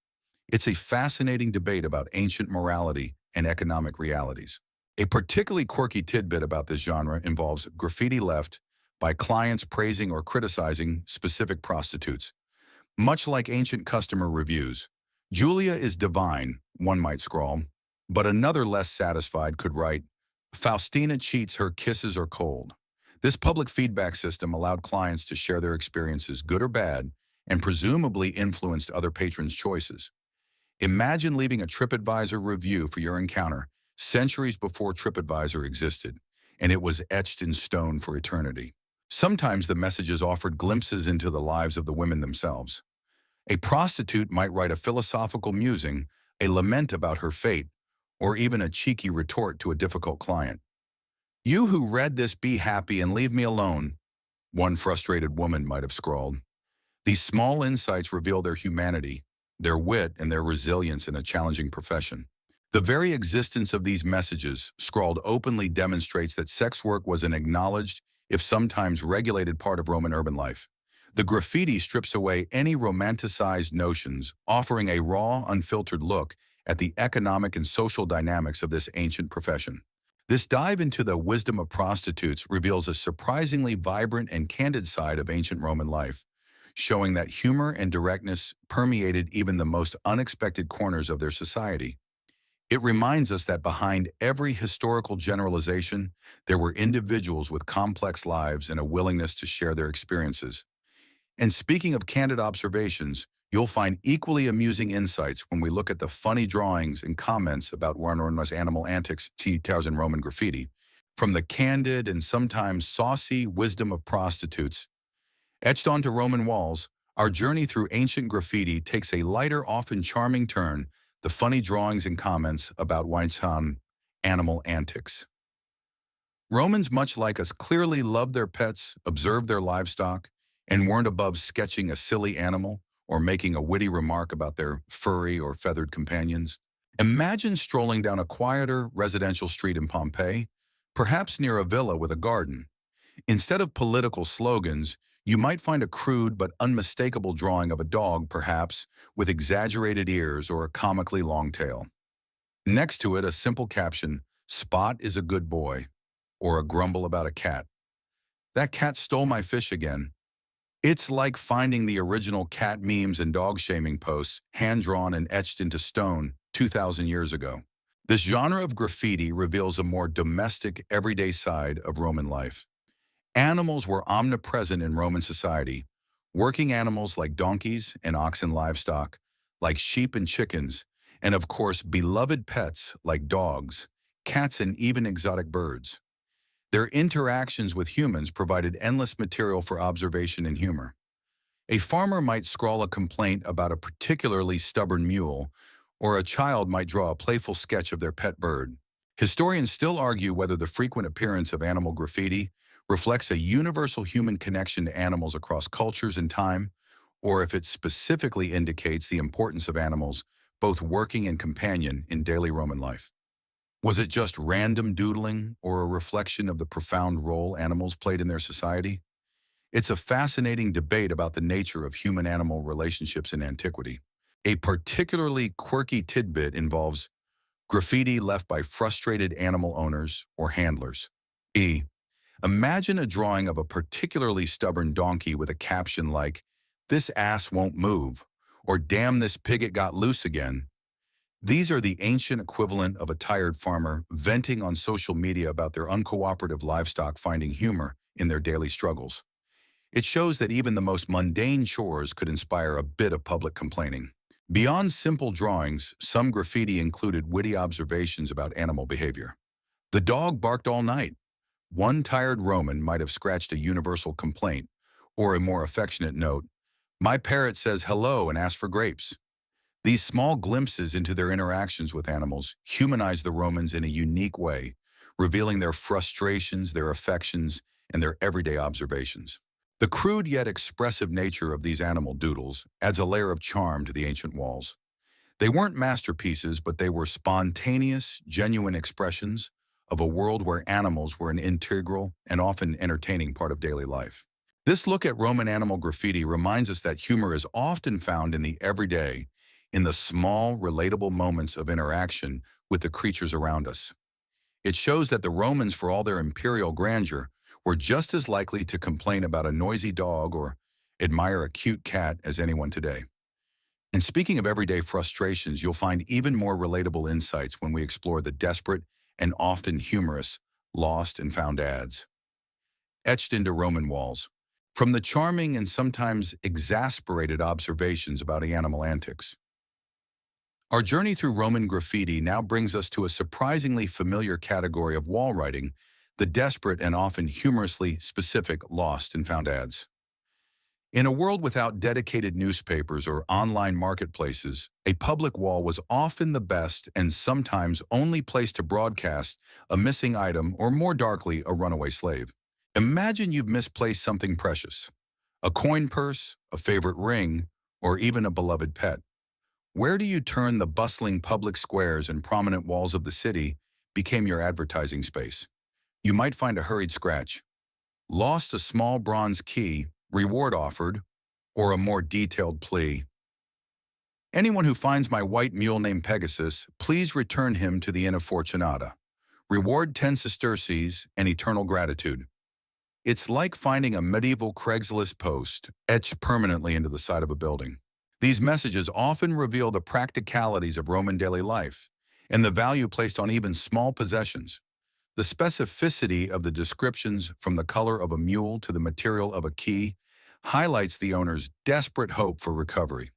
Speaker 1: It's a fascinating debate about ancient morality and economic realities. A particularly quirky tidbit about this genre involves graffiti left by clients praising or criticizing specific prostitutes. Much like ancient customer reviews, "Julia is divine," one might scrawl, But another less satisfied could write, Faustina cheats, her kisses are cold. This public feedback system allowed clients to share their experiences, good or bad, and presumably influenced other patrons' choices. Imagine leaving a TripAdvisor review for your encounter centuries before TripAdvisor existed, and it was etched in stone for eternity. Sometimes the messages offered glimpses into the lives of the women themselves. A prostitute might write a philosophical musing, a lament about her fate, or even a cheeky retort to a difficult client. You who read this, be happy and leave me alone, one frustrated woman might have scrawled. These small insights reveal their humanity, their wit, and their resilience in a challenging profession. The very existence of these messages, scrawled openly, demonstrates that sex work was an acknowledged, if sometimes regulated, part of Roman urban life. The graffiti strips away any romanticized notions, offering a raw, unfiltered look at the economic and social dynamics of this ancient profession. This dive into the wisdom of prostitutes reveals a surprisingly vibrant and candid side of ancient Roman life, showing that humor and directness permeated even the most unexpected corners of their society. It reminds us that behind every historical generalization, there were individuals with complex lives and a willingness to share their experiences. And speaking of candid observations, you'll find equally amusing insights when we look at the funny drawings and comments about Warnorma's animal antics, details in Roman graffiti. From the candid and sometimes saucy wisdom of prostitutes etched onto Roman walls, our journey through ancient graffiti takes a lighter, often charming turn, the funny drawings and comments about Warnorma's animal antics. Romans, much like us, clearly loved their pets, observed their livestock, and weren't above sketching a silly animal or making a witty remark about their furry or feathered companions. Imagine strolling down a quieter residential street in Pompeii, perhaps near a villa with a garden. Instead of political slogans, you might find a crude but unmistakable drawing of a dog, perhaps, with exaggerated ears or a comically long tail. Next to it, a simple caption, "Spot is a good boy," or a grumble about a cat. "That cat stole my fish again." It's like finding the original cat memes and dog-shaming posts, hand-drawn and etched into stone 2,000 years ago. This genre of graffiti reveals a more domestic, everyday side of Roman life. Animals were omnipresent in Roman society. Working animals like donkeys and oxen, livestock like sheep and chickens, and of course beloved pets like dogs, cats, and even exotic birds. Their interactions with humans provided endless material for observation and humor. A farmer might scrawl a complaint about a particularly stubborn mule, or a child might draw a playful sketch of their pet bird. Historians still argue whether the frequent appearance of animal graffiti reflects a universal human connection to animals across cultures and time, or if it specifically indicates the importance of animals, both working and companion, in daily Roman life. Was it just random doodling or a reflection of the profound role animals played in their society? It's a fascinating debate about the nature of human-animal relationships in antiquity. A particularly quirky tidbit involves graffiti left by frustrated animal owners or handlers. Imagine a drawing of a particularly stubborn donkey with a caption like, "This ass won't move," or "Damn, this pig, it got loose again." These are the ancient equivalent of a tired farmer venting on social media about their uncooperative livestock finding humor in their daily struggles. It shows that even the most mundane chores could inspire a bit of public complaining. Beyond simple drawings, some graffiti included witty observations about animal behavior. "The dog barked all night." One tired Roman might have scratched a universal complaint, or a more affectionate note, "My parrot says hello and asks for grapes." These small glimpses into their interactions with animals humanized the Romans in a unique way, revealing their frustrations, their affections, and their everyday observations. The crude yet expressive nature of these animal doodles adds a layer of charm to the ancient walls. They weren't masterpieces, but they were spontaneous, genuine expressions of a world where animals were an integral and often entertaining part of daily life. This look at Roman animal graffiti reminds us that humor is often found in the everyday, in the small, relatable moments of interaction with the creatures around us. It shows that the Romans, for all their imperial grandeur, were just as likely to complain about a noisy dog or admire a cute cat as anyone today. And speaking of everyday frustrations, you'll find even more relatable insights when we explore the desperate and often humorous lost and found ads etched into Roman walls. From the charming and sometimes exasperated observations about animal antics. Our journey through Roman graffiti now brings us to a surprisingly familiar category of wall writing, the desperate and often humorously specific lost and found ads. In a world without dedicated newspapers or online marketplaces, a public wall was often the best and sometimes only place to broadcast a missing item or, more darkly, a runaway slave. Imagine you've misplaced something precious, a coin purse, a favorite ring, or even a beloved pet. Where do you turn? The bustling public squares and prominent walls of the city became your advertising space. You might find a hurried scratch, lost a small bronze key, reward offered, or a more detailed plea. Anyone who finds my white mule named Pegasus, please return him to the Inn of Fortunata. Reward 10 sesterces and eternal gratitude. It's like finding a medieval Craigslist post etched permanently into the side of a building. These messages often reveal the practicalities of Roman daily life and the value placed on even small possessions. The specificity of the descriptions, from the color of a mule to the material of a key, highlights the owner's desperate hope for recovery.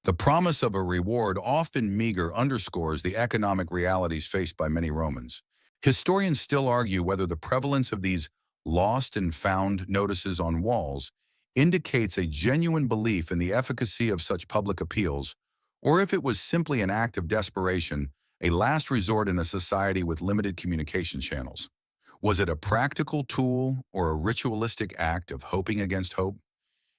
Speaker 1: The promise of a reward, often meager, underscores the economic realities faced by many Romans. Historians still argue whether the prevalence of these lost and found notices on walls indicates a genuine belief in the efficacy of such public appeals, or if it was simply an act of desperation, a last resort in a society with limited communication channels. Was it a practical tool or a ritualistic act of hoping against hope?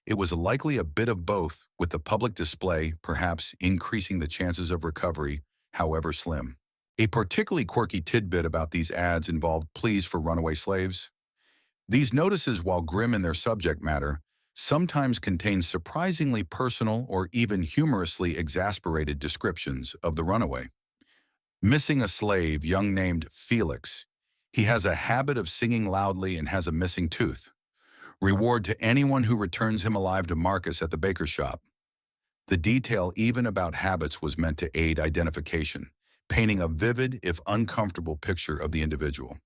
Speaker 1: It was likely a bit of both, with the public display perhaps increasing the chances of recovery, however slim. A particularly quirky tidbit about these ads involved pleas for runaway slaves. These notices, while grim in their subject matter, sometimes contain surprisingly personal or even humorously exasperated descriptions of the runaway. Missing a slave, young named Felix. He has a habit of singing loudly and has a missing tooth. Reward to anyone who returns him alive to Marcus at the baker's shop. The detail even about habits was meant to aid identification, painting a vivid, if uncomfortable, picture of the individual.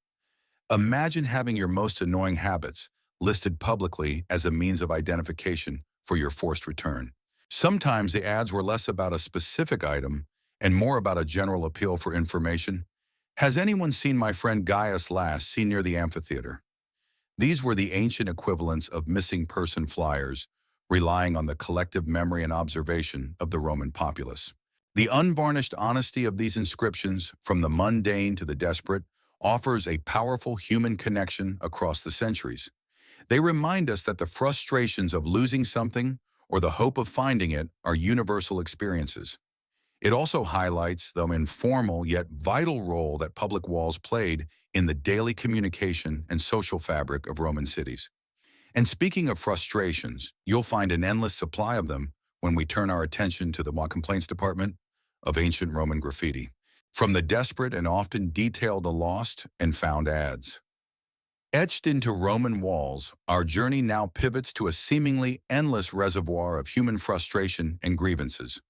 Speaker 1: Imagine having your most annoying habits listed publicly as a means of identification for your forced return. Sometimes the ads were less about a specific item and more about a general appeal for information. Has anyone seen my friend Gaius last seen near the amphitheater? These were the ancient equivalents of missing person flyers, relying on the collective memory and observation of the Roman populace. The unvarnished honesty of these inscriptions, from the mundane to the desperate, offers a powerful human connection across the centuries. They remind us that the frustrations of losing something or the hope of finding it are universal experiences. It also highlights the informal yet vital role that public walls played in the daily communication and social fabric of Roman cities. And speaking of frustrations, you'll find an endless supply of them when we turn our attention to the complaints department of ancient Roman graffiti. From the desperate and often detailed lost and found ads. Etched into Roman walls, our journey now pivots to a seemingly endless reservoir of human frustration and grievances.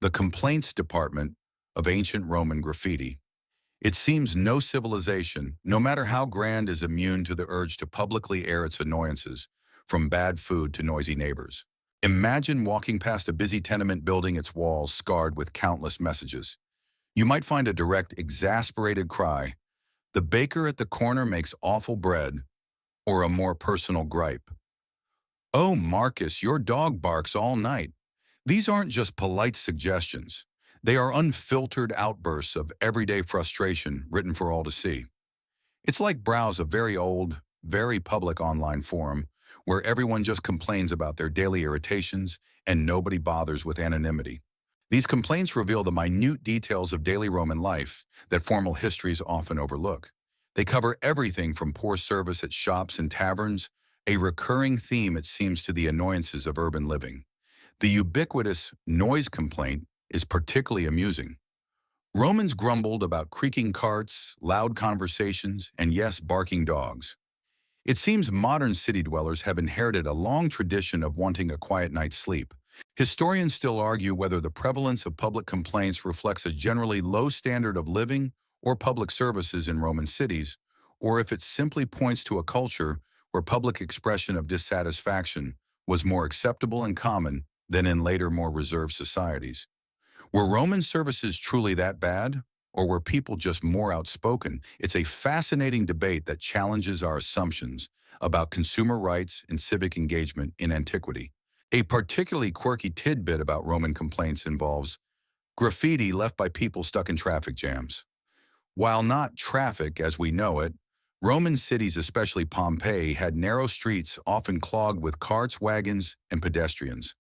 Speaker 1: The complaints department of ancient Roman graffiti. It seems no civilization, no matter how grand, is immune to the urge to publicly air its annoyances, from bad food to noisy neighbors. Imagine walking past a busy tenement building, its walls scarred with countless messages. You might find a direct, exasperated cry, "The baker at the corner makes awful bread," or a more personal gripe, "Oh, Marcus, your dog barks all night." These aren't just polite suggestions. They are unfiltered outbursts of everyday frustration written for all to see. It's like browse a very old, very public online forum where everyone just complains about their daily irritations and nobody bothers with anonymity. These complaints reveal the minute details of daily Roman life that formal histories often overlook. They cover everything from poor service at shops and taverns, a recurring theme it seems to the annoyances of urban living. The ubiquitous noise complaint is particularly amusing. Romans grumbled about creaking carts, loud conversations, and yes, barking dogs. It seems modern city dwellers have inherited a long tradition of wanting a quiet night's sleep. Historians still argue whether the prevalence of public complaints reflects a generally low standard of living or public services in Roman cities, or if it simply points to a culture where public expression of dissatisfaction was more acceptable and common than in later, more reserved societies. Were Roman services truly that bad, or were people just more outspoken? It's a fascinating debate that challenges our assumptions about consumer rights and civic engagement in antiquity. A particularly quirky tidbit about Roman complaints involves graffiti left by people stuck in traffic jams. While not traffic as we know it, Roman cities, especially Pompeii, had narrow streets often clogged with carts, wagons, and pedestrians.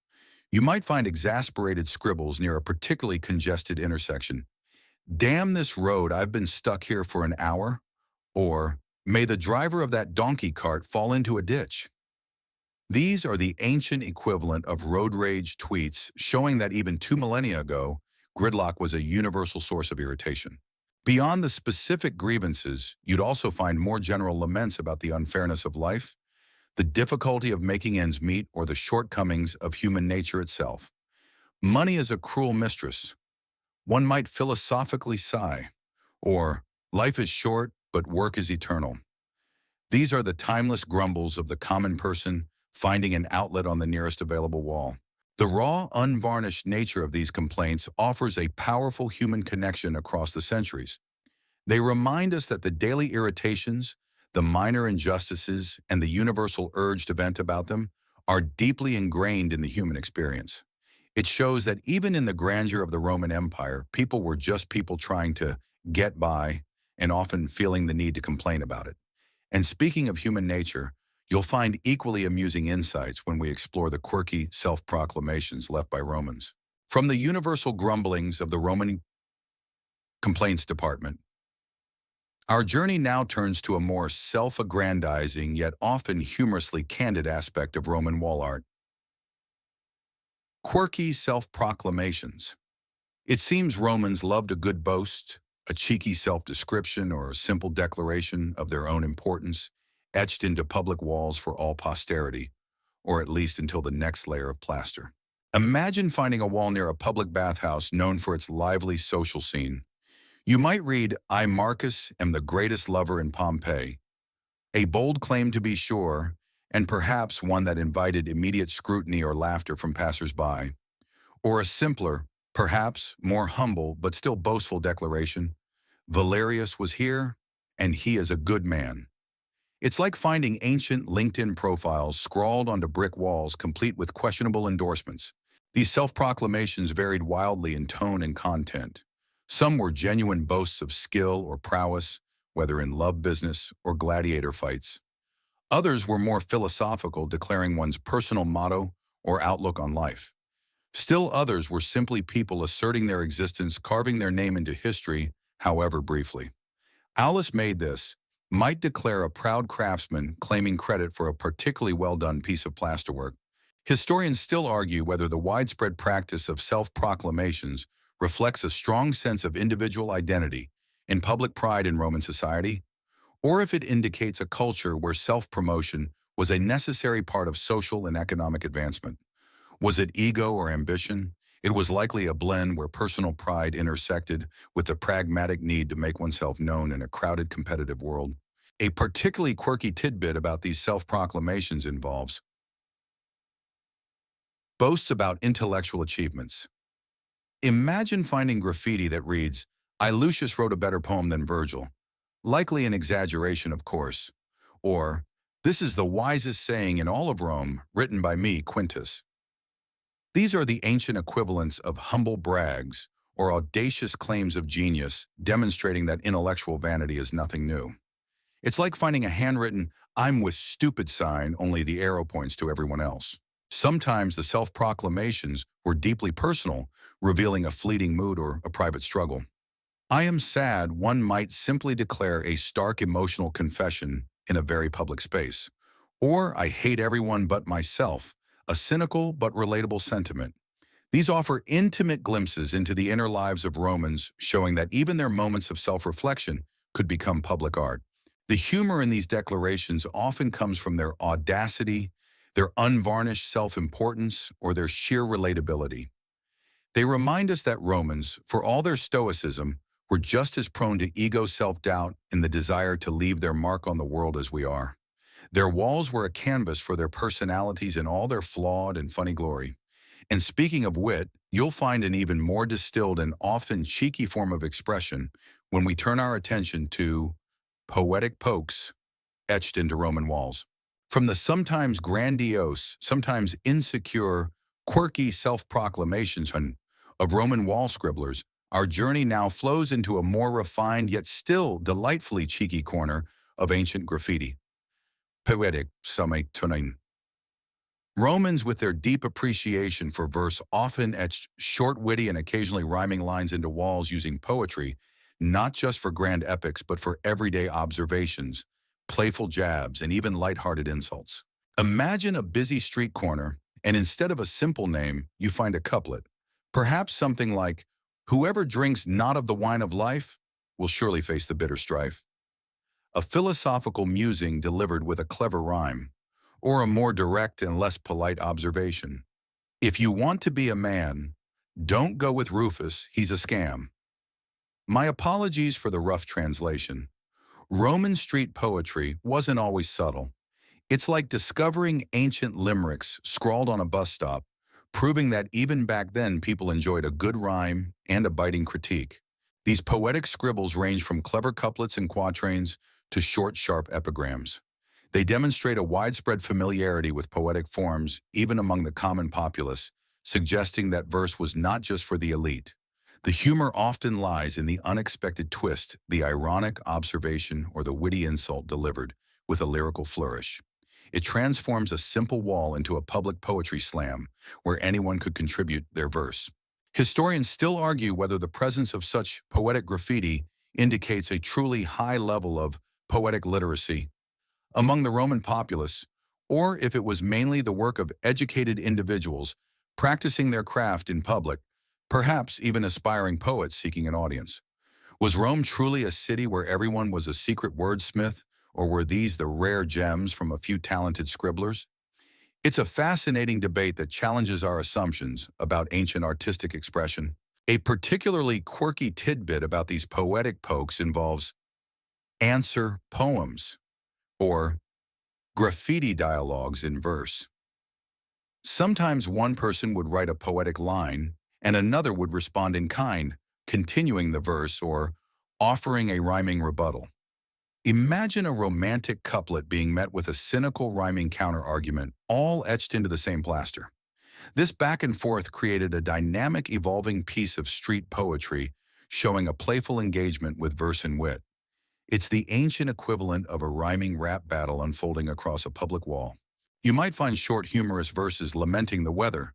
Speaker 1: You might find exasperated scribbles near a particularly congested intersection. "Damn this road, I've been stuck here for an hour." Or, "May the driver of that donkey cart fall into a ditch." These are the ancient equivalent of road rage tweets, showing that even 2 millennia ago, gridlock was a universal source of irritation. Beyond the specific grievances, you'd also find more general laments about the unfairness of life, the difficulty of making ends meet, or the shortcomings of human nature itself. "Money is a cruel mistress," one might philosophically sigh, or "life is short, but work is eternal." These are the timeless grumbles of the common person finding an outlet on the nearest available wall. The raw, unvarnished nature of these complaints offers a powerful human connection across the centuries. They remind us that the daily irritations, the minor injustices, and the universal urge to vent about them are deeply ingrained in the human experience. It shows that even in the grandeur of the Roman Empire, people were just people trying to get by and often feeling the need to complain about it. And speaking of human nature, you'll find equally amusing insights when we explore the quirky self-proclamations left by Romans. From the universal grumblings of the Roman complaints department, our journey now turns to a more self-aggrandizing yet often humorously candid aspect of Roman wall art: quirky self-proclamations. It seems Romans loved a good boast, a cheeky self-description, or a simple declaration of their own importance, etched into public walls for all posterity, or at least until the next layer of plaster. Imagine finding a wall near a public bathhouse known for its lively social scene. You might read, "I, Marcus, am the greatest lover in Pompeii," a bold claim to be sure, and perhaps one that invited immediate scrutiny or laughter from passers-by. Or a simpler, perhaps more humble but still boastful declaration: "Valerius was here, and he is a good man." It's like finding ancient LinkedIn profiles scrawled onto brick walls complete with questionable endorsements. These self-proclamations varied wildly in tone and content. Some were genuine boasts of skill or prowess, whether in love business or gladiator fights. Others were more philosophical, declaring one's personal motto or outlook on life. Still others were simply people asserting their existence, carving their name into history, however briefly. Aulus made this, might declare a proud craftsman claiming credit for a particularly well-done piece of plasterwork. Historians still argue whether the widespread practice of self-proclamations reflects a strong sense of individual identity and public pride in Roman society, or if it indicates a culture where self-promotion was a necessary part of social and economic advancement. Was it ego or ambition? It was likely a blend where personal pride intersected with the pragmatic need to make oneself known in a crowded, competitive world. A particularly quirky tidbit about these self-proclamations involves boasts about intellectual achievements. Imagine finding graffiti that reads, "I, Lucius, wrote a better poem than Virgil." Likely an exaggeration, of course. Or, "This is the wisest saying in all of Rome, written by me, Quintus." These are the ancient equivalents of humble brags or audacious claims of genius, demonstrating that intellectual vanity is nothing new. It's like finding a handwritten "I'm with stupid" sign, only the arrow points to everyone else. Sometimes the self-proclamations were deeply personal, revealing a fleeting mood or a private struggle. "I am sad," one might simply declare a stark emotional confession in a very public space. Or, "I hate everyone but myself," a cynical but relatable sentiment. These offer intimate glimpses into the inner lives of Romans, showing that even their moments of self-reflection could become public art. The humor in these declarations often comes from their audacity, their unvarnished self-importance, or their sheer relatability. They remind us that Romans, for all their stoicism, were just as prone to ego self-doubt and the desire to leave their mark on the world as we are. Their walls were a canvas for their personalities in all their flawed and funny glory. And speaking of wit, you'll find an even more distilled and often cheeky form of expression when we turn our attention to poetic pokes etched into Roman walls. From the sometimes grandiose, sometimes insecure, quirky self-proclamations of Roman wall scribblers, our journey now flows into a more refined yet still delightfully cheeky corner of ancient graffiti. Poetic tuning. Romans, with their deep appreciation for verse, often etched short, witty, and occasionally rhyming lines into walls using poetry, not just for grand epics, but for everyday observations, playful jabs, and even lighthearted insults. Imagine a busy street corner, and instead of a simple name, you find a couplet. Perhaps something like, "Whoever drinks not of the wine of life will surely face the bitter strife." A philosophical musing delivered with a clever rhyme, or a more direct and less polite observation. If you want to be a man, don't go with Rufus, he's a scam. My apologies for the rough translation. Roman street poetry wasn't always subtle. It's like discovering ancient limericks scrawled on a bus stop, proving that even back then people enjoyed a good rhyme and a biting critique. These poetic scribbles range from clever couplets and quatrains to short, sharp epigrams. They demonstrate a widespread familiarity with poetic forms, even among the common populace, suggesting that verse was not just for the elite. The humor often lies in the unexpected twist, the ironic observation, or the witty insult delivered with a lyrical flourish. It transforms a simple wall into a public poetry slam, where anyone could contribute their verse. Historians still argue whether the presence of such poetic graffiti indicates a truly high level of poetic literacy among the Roman populace, or if it was mainly the work of educated individuals practicing their craft in public, perhaps even aspiring poets seeking an audience. Was Rome truly a city where everyone was a secret wordsmith, or were these the rare gems from a few talented scribblers? It's a fascinating debate that challenges our assumptions about ancient artistic expression. A particularly quirky tidbit about these poetic pokes involves answer poems, or graffiti dialogues in verse. Sometimes one person would write a poetic line, and another would respond in kind, continuing the verse or offering a rhyming rebuttal. Imagine a romantic couplet being met with a cynical rhyming counterargument, all etched into the same plaster. This back and forth created a dynamic, evolving piece of street poetry, showing a playful engagement with verse and wit. It's the ancient equivalent of a rhyming rap battle unfolding across a public wall. You might find short, humorous verses lamenting the weather.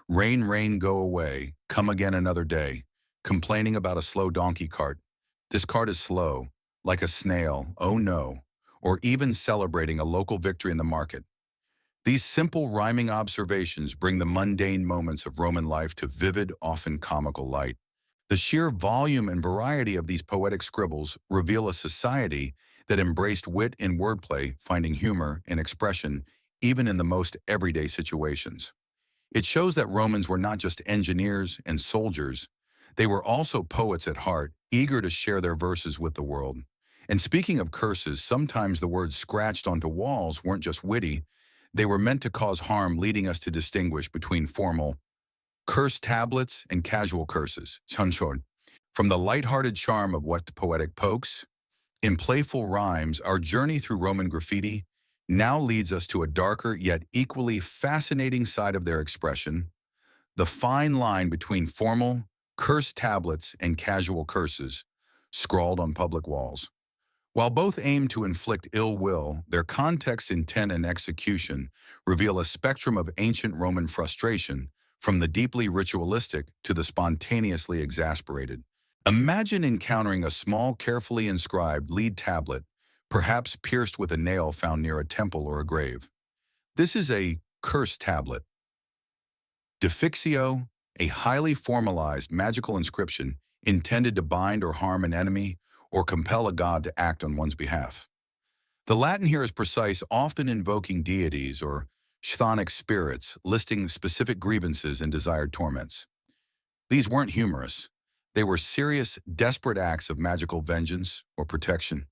Speaker 1: Rain, rain, go away, come again another day. Complaining about a slow donkey cart. This cart is slow, like a snail, oh no. Or even celebrating a local victory in the market. These simple rhyming observations bring the mundane moments of Roman life to vivid, often comical light. The sheer volume and variety of these poetic scribbles reveal a society that embraced wit in wordplay, finding humor and expression even in the most everyday situations. It shows that Romans were not just engineers and soldiers, they were also poets at heart, eager to share their verses with the world. And speaking of curses, sometimes the words scratched onto walls weren't just witty, they were meant to cause harm, leading us to distinguish between formal curse tablets and casual curses. From the lighthearted charm of what poetic pokes, in playful rhymes, our journey through Roman graffiti now leads us to a darker yet equally fascinating side of their expression, the fine line between formal, curse tablets and casual curses, scrawled on public walls. While both aim to inflict ill will, their context, intent, and execution reveal a spectrum of ancient Roman frustration, from the deeply ritualistic to the spontaneously exasperated. Imagine encountering a small, carefully inscribed lead tablet, perhaps pierced with a nail found near a temple or a grave. This is a curse tablet. Defixio, a highly formalized magical inscription intended to bind or harm an enemy or compel a god to act on one's behalf. The Latin here is precise, often invoking deities or chthonic spirits, listing specific grievances and desired torments. These weren't humorous. They were serious, desperate acts of magical vengeance or protection.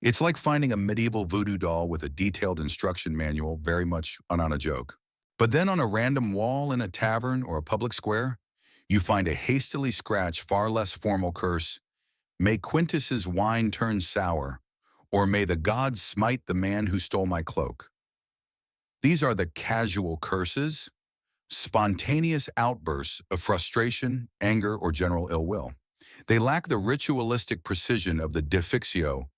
Speaker 1: It's like finding a medieval voodoo doll with a detailed instruction manual, very much on a joke. But then on a random wall in a tavern or a public square, you find a hastily scratched, far less formal curse: "May Quintus's wine turn sour," or "May the gods smite the man who stole my cloak." These are the casual curses, spontaneous outbursts of frustration, anger, or general ill will. They lack the ritualistic precision of the defixio,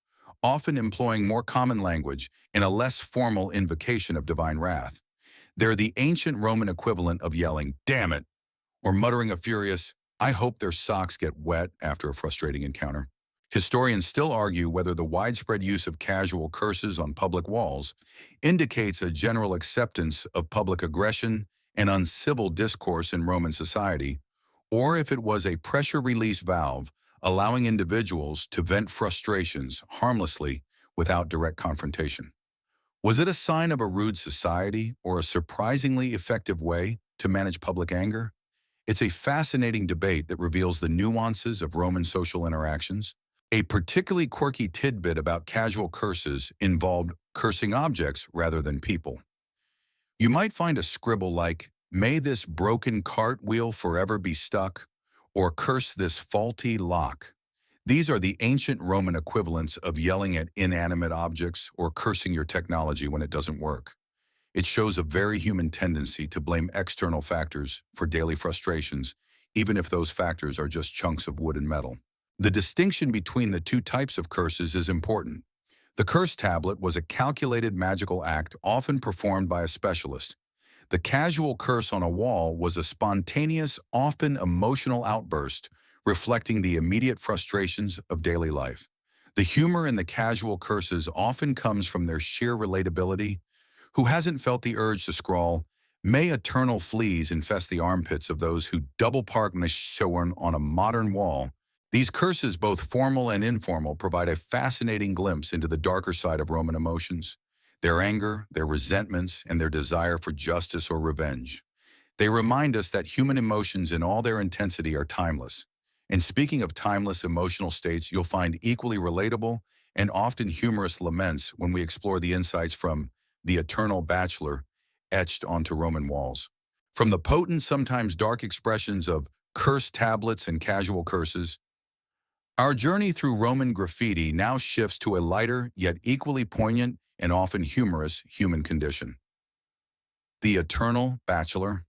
Speaker 1: often employing more common language in a less formal invocation of divine wrath. They're the ancient Roman equivalent of yelling, "Damn it," or muttering a furious, "I hope their socks get wet," after a frustrating encounter. Historians still argue whether the widespread use of casual curses on public walls indicates a general acceptance of public aggression and uncivil discourse in Roman society, or if it was a pressure release valve allowing individuals to vent frustrations harmlessly without direct confrontation. Was it a sign of a rude society or a surprisingly effective way to manage public anger? It's a fascinating debate that reveals the nuances of Roman social interactions. A particularly quirky tidbit about casual curses involved cursing objects rather than people. You might find a scribble like, "May this broken cartwheel forever be stuck," or "Curse this faulty lock." These are the ancient Roman equivalents of yelling at inanimate objects or cursing your technology when it doesn't work. It shows a very human tendency to blame external factors for daily frustrations, even if those factors are just chunks of wood and metal. The distinction between the two types of curses is important. The curse tablet was a calculated magical act often performed by a specialist. The casual curse on a wall was a spontaneous, often emotional outburst reflecting the immediate frustrations of daily life. The humor in the casual curses often comes from their sheer relatability. Who hasn't felt the urge to scrawl, "May eternal fleas infest the armpits of those who double park Nishorn on a modern wall"? These curses, both formal and informal, provide a fascinating glimpse into the darker side of Roman emotions: their anger, their resentments, and their desire for justice or revenge. They remind us that human emotions in all their intensity are timeless. And speaking of timeless emotional states, you'll find equally relatable and often humorous laments when we explore the insights from "The Eternal Bachelor" etched onto Roman walls. From the potent, sometimes dark expressions of cursed tablets and casual curses, our journey through Roman graffiti now shifts to a lighter, yet equally poignant and often humorous human condition. The Eternal Bachelor.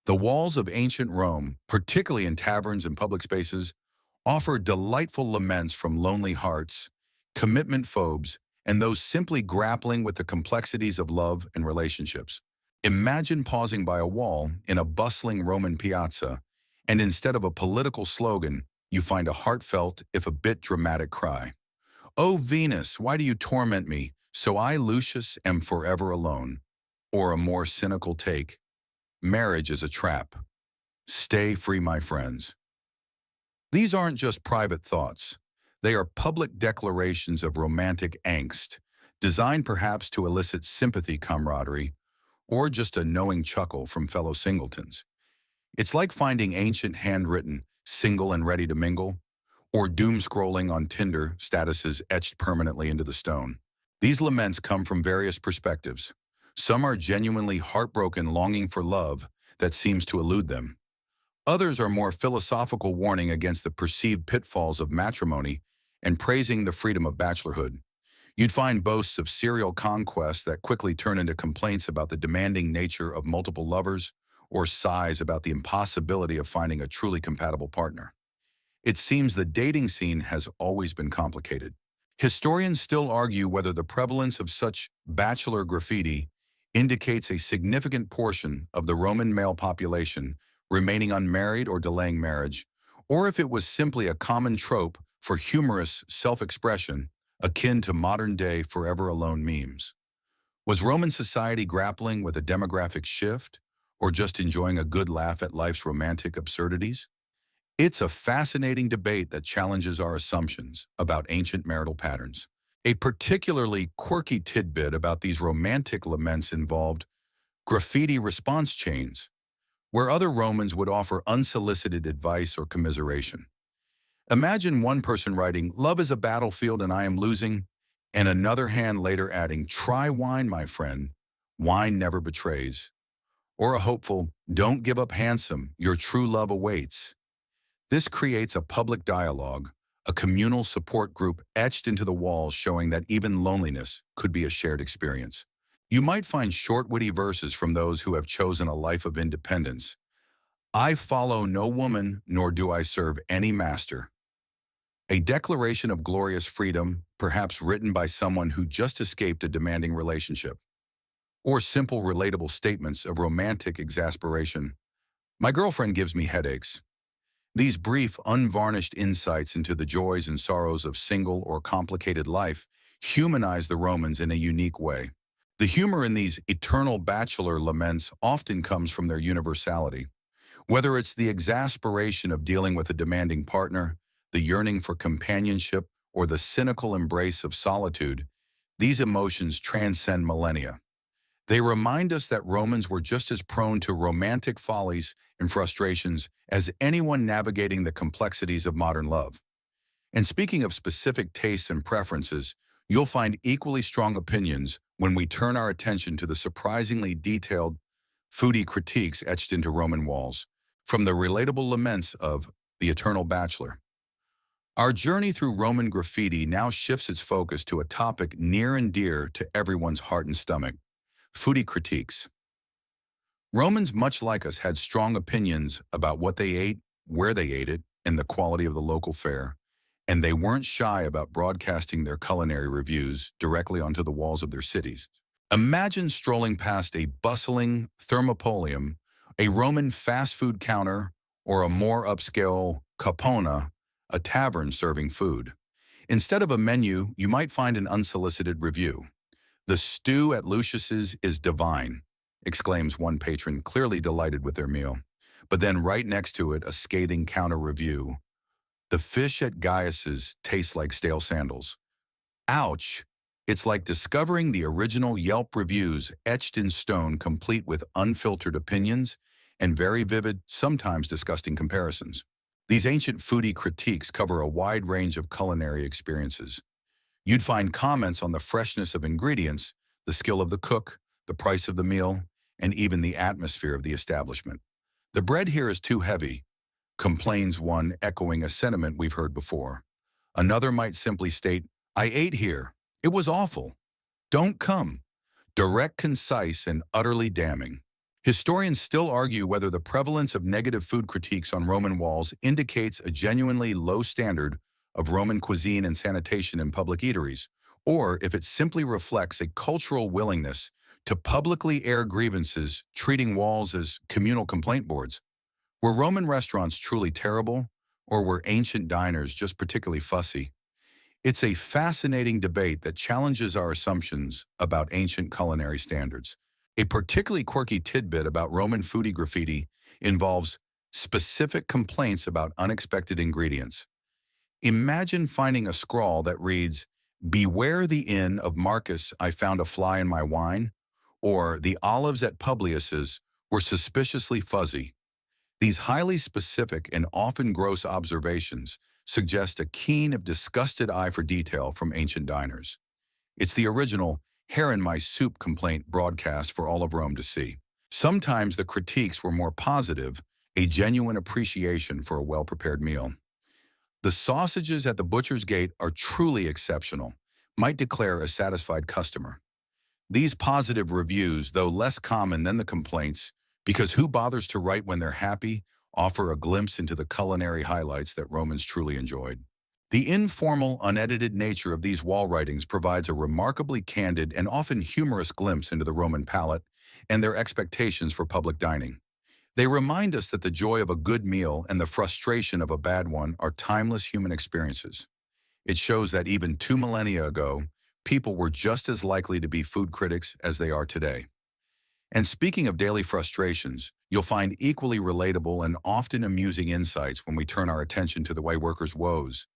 Speaker 1: The walls of ancient Rome, particularly in taverns and public spaces, offer delightful laments from lonely hearts, commitment phobes, and those simply grappling with the complexities of love and relationships. Imagine pausing by a wall in a bustling Roman piazza, and instead of a political slogan, you find a heartfelt, if a bit dramatic cry. "O Venus, why do you torment me? So I, Lucius, am forever alone." Or a more cynical take: "Marriage is a trap. Stay free, my friends." These aren't just private thoughts. They are public declarations of romantic angst, designed perhaps to elicit sympathy, camaraderie, or just a knowing chuckle from fellow singletons. It's like finding ancient handwritten, "Single and ready to mingle," or doom scrolling on Tinder statuses etched permanently into the stone. These laments come from various perspectives. Some are genuinely heartbroken, longing for love that seems to elude them. Others are more philosophical, warning against the perceived pitfalls of matrimony and praising the freedom of bachelorhood. You'd find boasts of serial conquests that quickly turn into complaints about the demanding nature of multiple lovers, or sighs about the impossibility of finding a truly compatible partner. It seems the dating scene has always been complicated. Historians still argue whether the prevalence of such bachelor graffiti indicates a significant portion of the Roman male population remaining unmarried or delaying marriage, or if it was simply a common trope for humorous self-expression akin to modern-day forever alone memes. Was Roman society grappling with a demographic shift, or just enjoying a good laugh at life's romantic absurdities? It's a fascinating debate that challenges our assumptions about ancient marital patterns. A particularly quirky tidbit about these romantic laments involved graffiti response chains, where other Romans would offer unsolicited advice or commiseration. Imagine one person writing, "Love is a battlefield and I am losing," and another hand later adding, "Try wine, my friend. Wine never betrays." Or a hopeful, "Don't give up handsome. Your true love awaits." This creates a public dialogue, a communal support group etched into the walls showing that even loneliness could be a shared experience. You might find short, witty verses from those who have chosen a life of independence. "I follow no woman, nor do I serve any master." A declaration of glorious freedom, perhaps written by someone who just escaped a demanding relationship. Or simple, relatable statements of romantic exasperation. "My girlfriend gives me headaches." These brief, unvarnished insights into the joys and sorrows of single or complicated life humanize the Romans in a unique way. The humor in these eternal bachelor laments often comes from their universality. Whether it's the exasperation of dealing with a demanding partner, the yearning for companionship, or the cynical embrace of solitude, these emotions transcend millennia. They remind us that Romans were just as prone to romantic follies and frustrations as anyone navigating the complexities of modern love. And speaking of specific tastes and preferences, you'll find equally strong opinions when we turn our attention to the surprisingly detailed foodie critiques etched into Roman walls, from the relatable laments of the eternal bachelor. Our journey through Roman graffiti now shifts its focus to a topic near and dear to everyone's heart and stomach: foodie critiques. Romans, much like us, had strong opinions about what they ate, where they ate it, and the quality of the local fare, and they weren't shy about broadcasting their culinary reviews directly onto the walls of their cities. Imagine strolling past a bustling thermopolium, a Roman fast food counter, or a more upscale capona, a tavern serving food. Instead of a menu, you might find an unsolicited review. "The stew at Lucius's is divine," exclaims one patron, clearly delighted with their meal. But then right next to it, a scathing counter review: "The fish at Gaius's tastes like stale sandals." Ouch! It's like discovering the original Yelp reviews etched in stone, complete with unfiltered opinions and very vivid, sometimes disgusting comparisons. These ancient foodie critiques cover a wide range of culinary experiences. You'd find comments on the freshness of ingredients, the skill of the cook, the price of the meal, and even the atmosphere of the establishment. "The bread here is too heavy," complains one, echoing a sentiment we've heard before. Another might simply state, "I ate here. It was awful. Don't come." Direct, concise, and utterly damning. Historians still argue whether the prevalence of negative food critiques on Roman walls indicates a genuinely low standard of Roman cuisine and sanitation in public eateries, or if it simply reflects a cultural willingness to publicly air grievances, treating walls as communal complaint boards. Were Roman restaurants truly terrible, or were ancient diners just particularly fussy? It's a fascinating debate that challenges our assumptions about ancient culinary standards. A particularly quirky tidbit about Roman foodie graffiti involves specific complaints about unexpected ingredients. Imagine finding a scrawl that reads, "Beware the inn of Marcus, I found a fly in my wine," or "The olives at Publius's were suspiciously fuzzy." These highly specific and often gross observations suggest a keen, if disgusted, eye for detail from ancient diners. It's the original "hair in my soup" complaint broadcast for all of Rome to see. Sometimes the critiques were more positive, a genuine appreciation for a well-prepared meal. "The sausages at the butcher's gate are truly exceptional," might declare a satisfied customer. These positive reviews, though less common than the complaints, because who bothers to write when they're happy, offer a glimpse into the culinary highlights that Romans truly enjoyed. The informal, unedited nature of these wall writings provides a remarkably candid and often humorous glimpse into the Roman palate and their expectations for public dining. They remind us that the joy of a good meal and the frustration of a bad one are timeless human experiences. It shows that even 2 millennia ago, people were just as likely to be food critics as they are today. And speaking of daily frustrations, you'll find equally relatable and often amusing insights when we turn our attention to the way workers' woes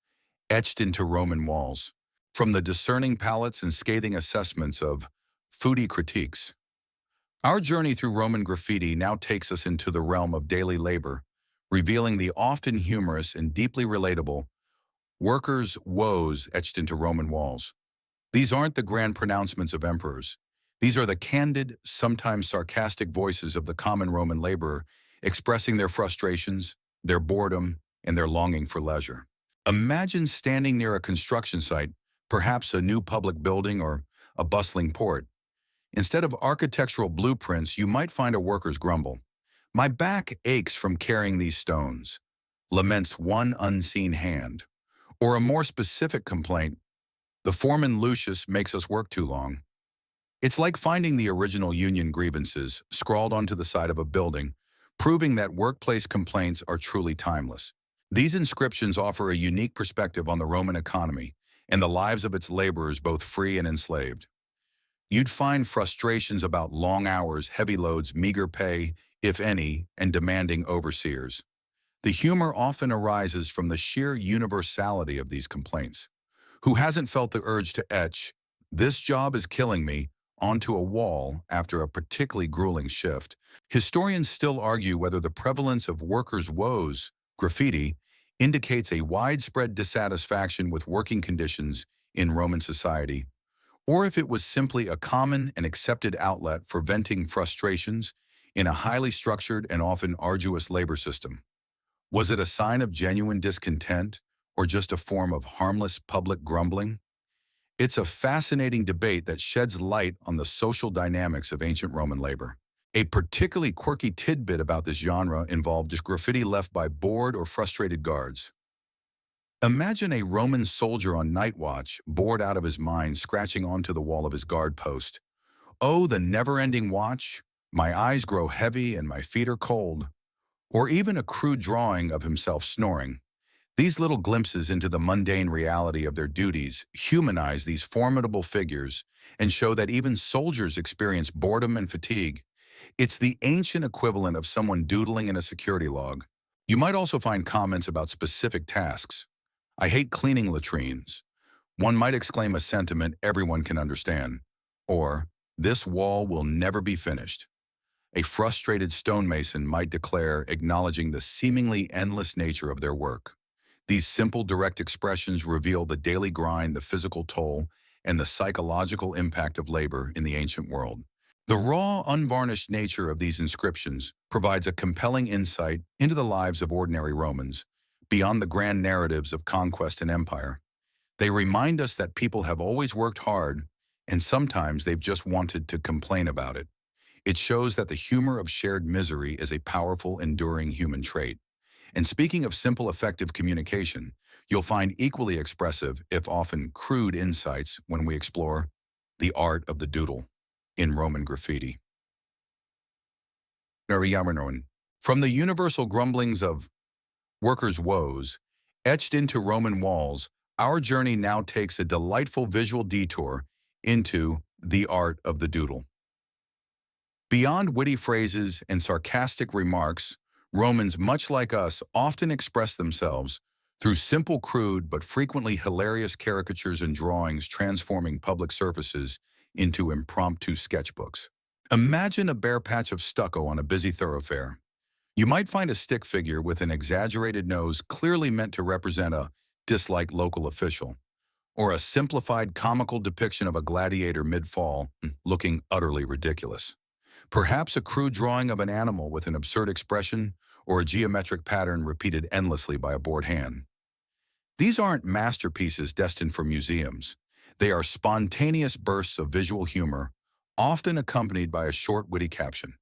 Speaker 1: etched into Roman walls. From the discerning palates and scathing assessments of foodie critiques, our journey through Roman graffiti now takes us into the realm of daily labor, revealing the often humorous and deeply relatable workers' woes etched into Roman walls. These aren't the grand pronouncements of emperors. These are the candid, sometimes sarcastic voices of the common Roman laborer expressing their frustrations, their boredom, and their longing for leisure. Imagine standing near a construction site, perhaps a new public building or a bustling port. Instead of architectural blueprints, you might find a worker's grumble. "My back aches from carrying these stones," laments one unseen hand. Or a more specific complaint, "The foreman Lucius makes us work too long." It's like finding the original union grievances scrawled onto the side of a building, proving that workplace complaints are truly timeless. These inscriptions offer a unique perspective on the Roman economy and the lives of its laborers, both free and enslaved. You'd find frustrations about long hours, heavy loads, meager pay, if any, and demanding overseers. The humor often arises from the sheer universality of these complaints. Who hasn't felt the urge to etch, "This job is killing me," onto a wall after a particularly grueling shift? Historians still argue whether the prevalence of workers' woes, graffiti, indicates a widespread dissatisfaction with working conditions in Roman society, or if it was simply a common and accepted outlet for venting frustrations in a highly structured and often arduous labor system. Was it a sign of genuine discontent or just a form of harmless public grumbling? It's a fascinating debate that sheds light on the social dynamics of ancient Roman labor. A particularly quirky tidbit about this genre involved graffiti left by bored or frustrated guards. Imagine a Roman soldier on night watch, bored out of his mind, scratching onto the wall of his guard post. "Oh, the never-ending watch. My eyes grow heavy and my feet are cold." Or even a crude drawing of himself snoring. These little glimpses into the mundane reality of their duties humanize these formidable figures and show that even soldiers experience boredom and fatigue. It's the ancient equivalent of someone doodling in a security log. You might also find comments about specific tasks. "I hate cleaning latrines." One might exclaim a sentiment everyone can understand. Or, "This wall will never be finished." A frustrated stonemason might declare, acknowledging the seemingly endless nature of their work. These simple, direct expressions reveal the daily grind, the physical toll, and the psychological impact of labor in the ancient world. The raw, unvarnished nature of these inscriptions provides a compelling insight into the lives of ordinary Romans, beyond the grand narratives of conquest and empire. They remind us that people have always worked hard, and sometimes they've just wanted to complain about it. It shows that the humor of shared misery is a powerful, enduring human trait. And speaking of simple, effective communication, you'll find equally expressive, if often crude, insights when we explore the art of the doodle in Roman graffiti. From the universal grumblings of workers' woes etched into Roman walls, our journey now takes a delightful visual detour into the art of the doodle. Beyond witty phrases and sarcastic remarks, Romans, much like us, often express themselves through simple, crude, but frequently hilarious caricatures and drawings, transforming public surfaces into impromptu sketchbooks. Imagine a bare patch of stucco on a busy thoroughfare. You might find a stick figure with an exaggerated nose clearly meant to represent a disliked local official, or a simplified comical depiction of a gladiator mid-fall looking utterly ridiculous. Perhaps a crude drawing of an animal with an absurd expression or a geometric pattern repeated endlessly by a bored hand. These aren't masterpieces destined for museums. They are spontaneous bursts of visual humor, often accompanied by a short, witty caption.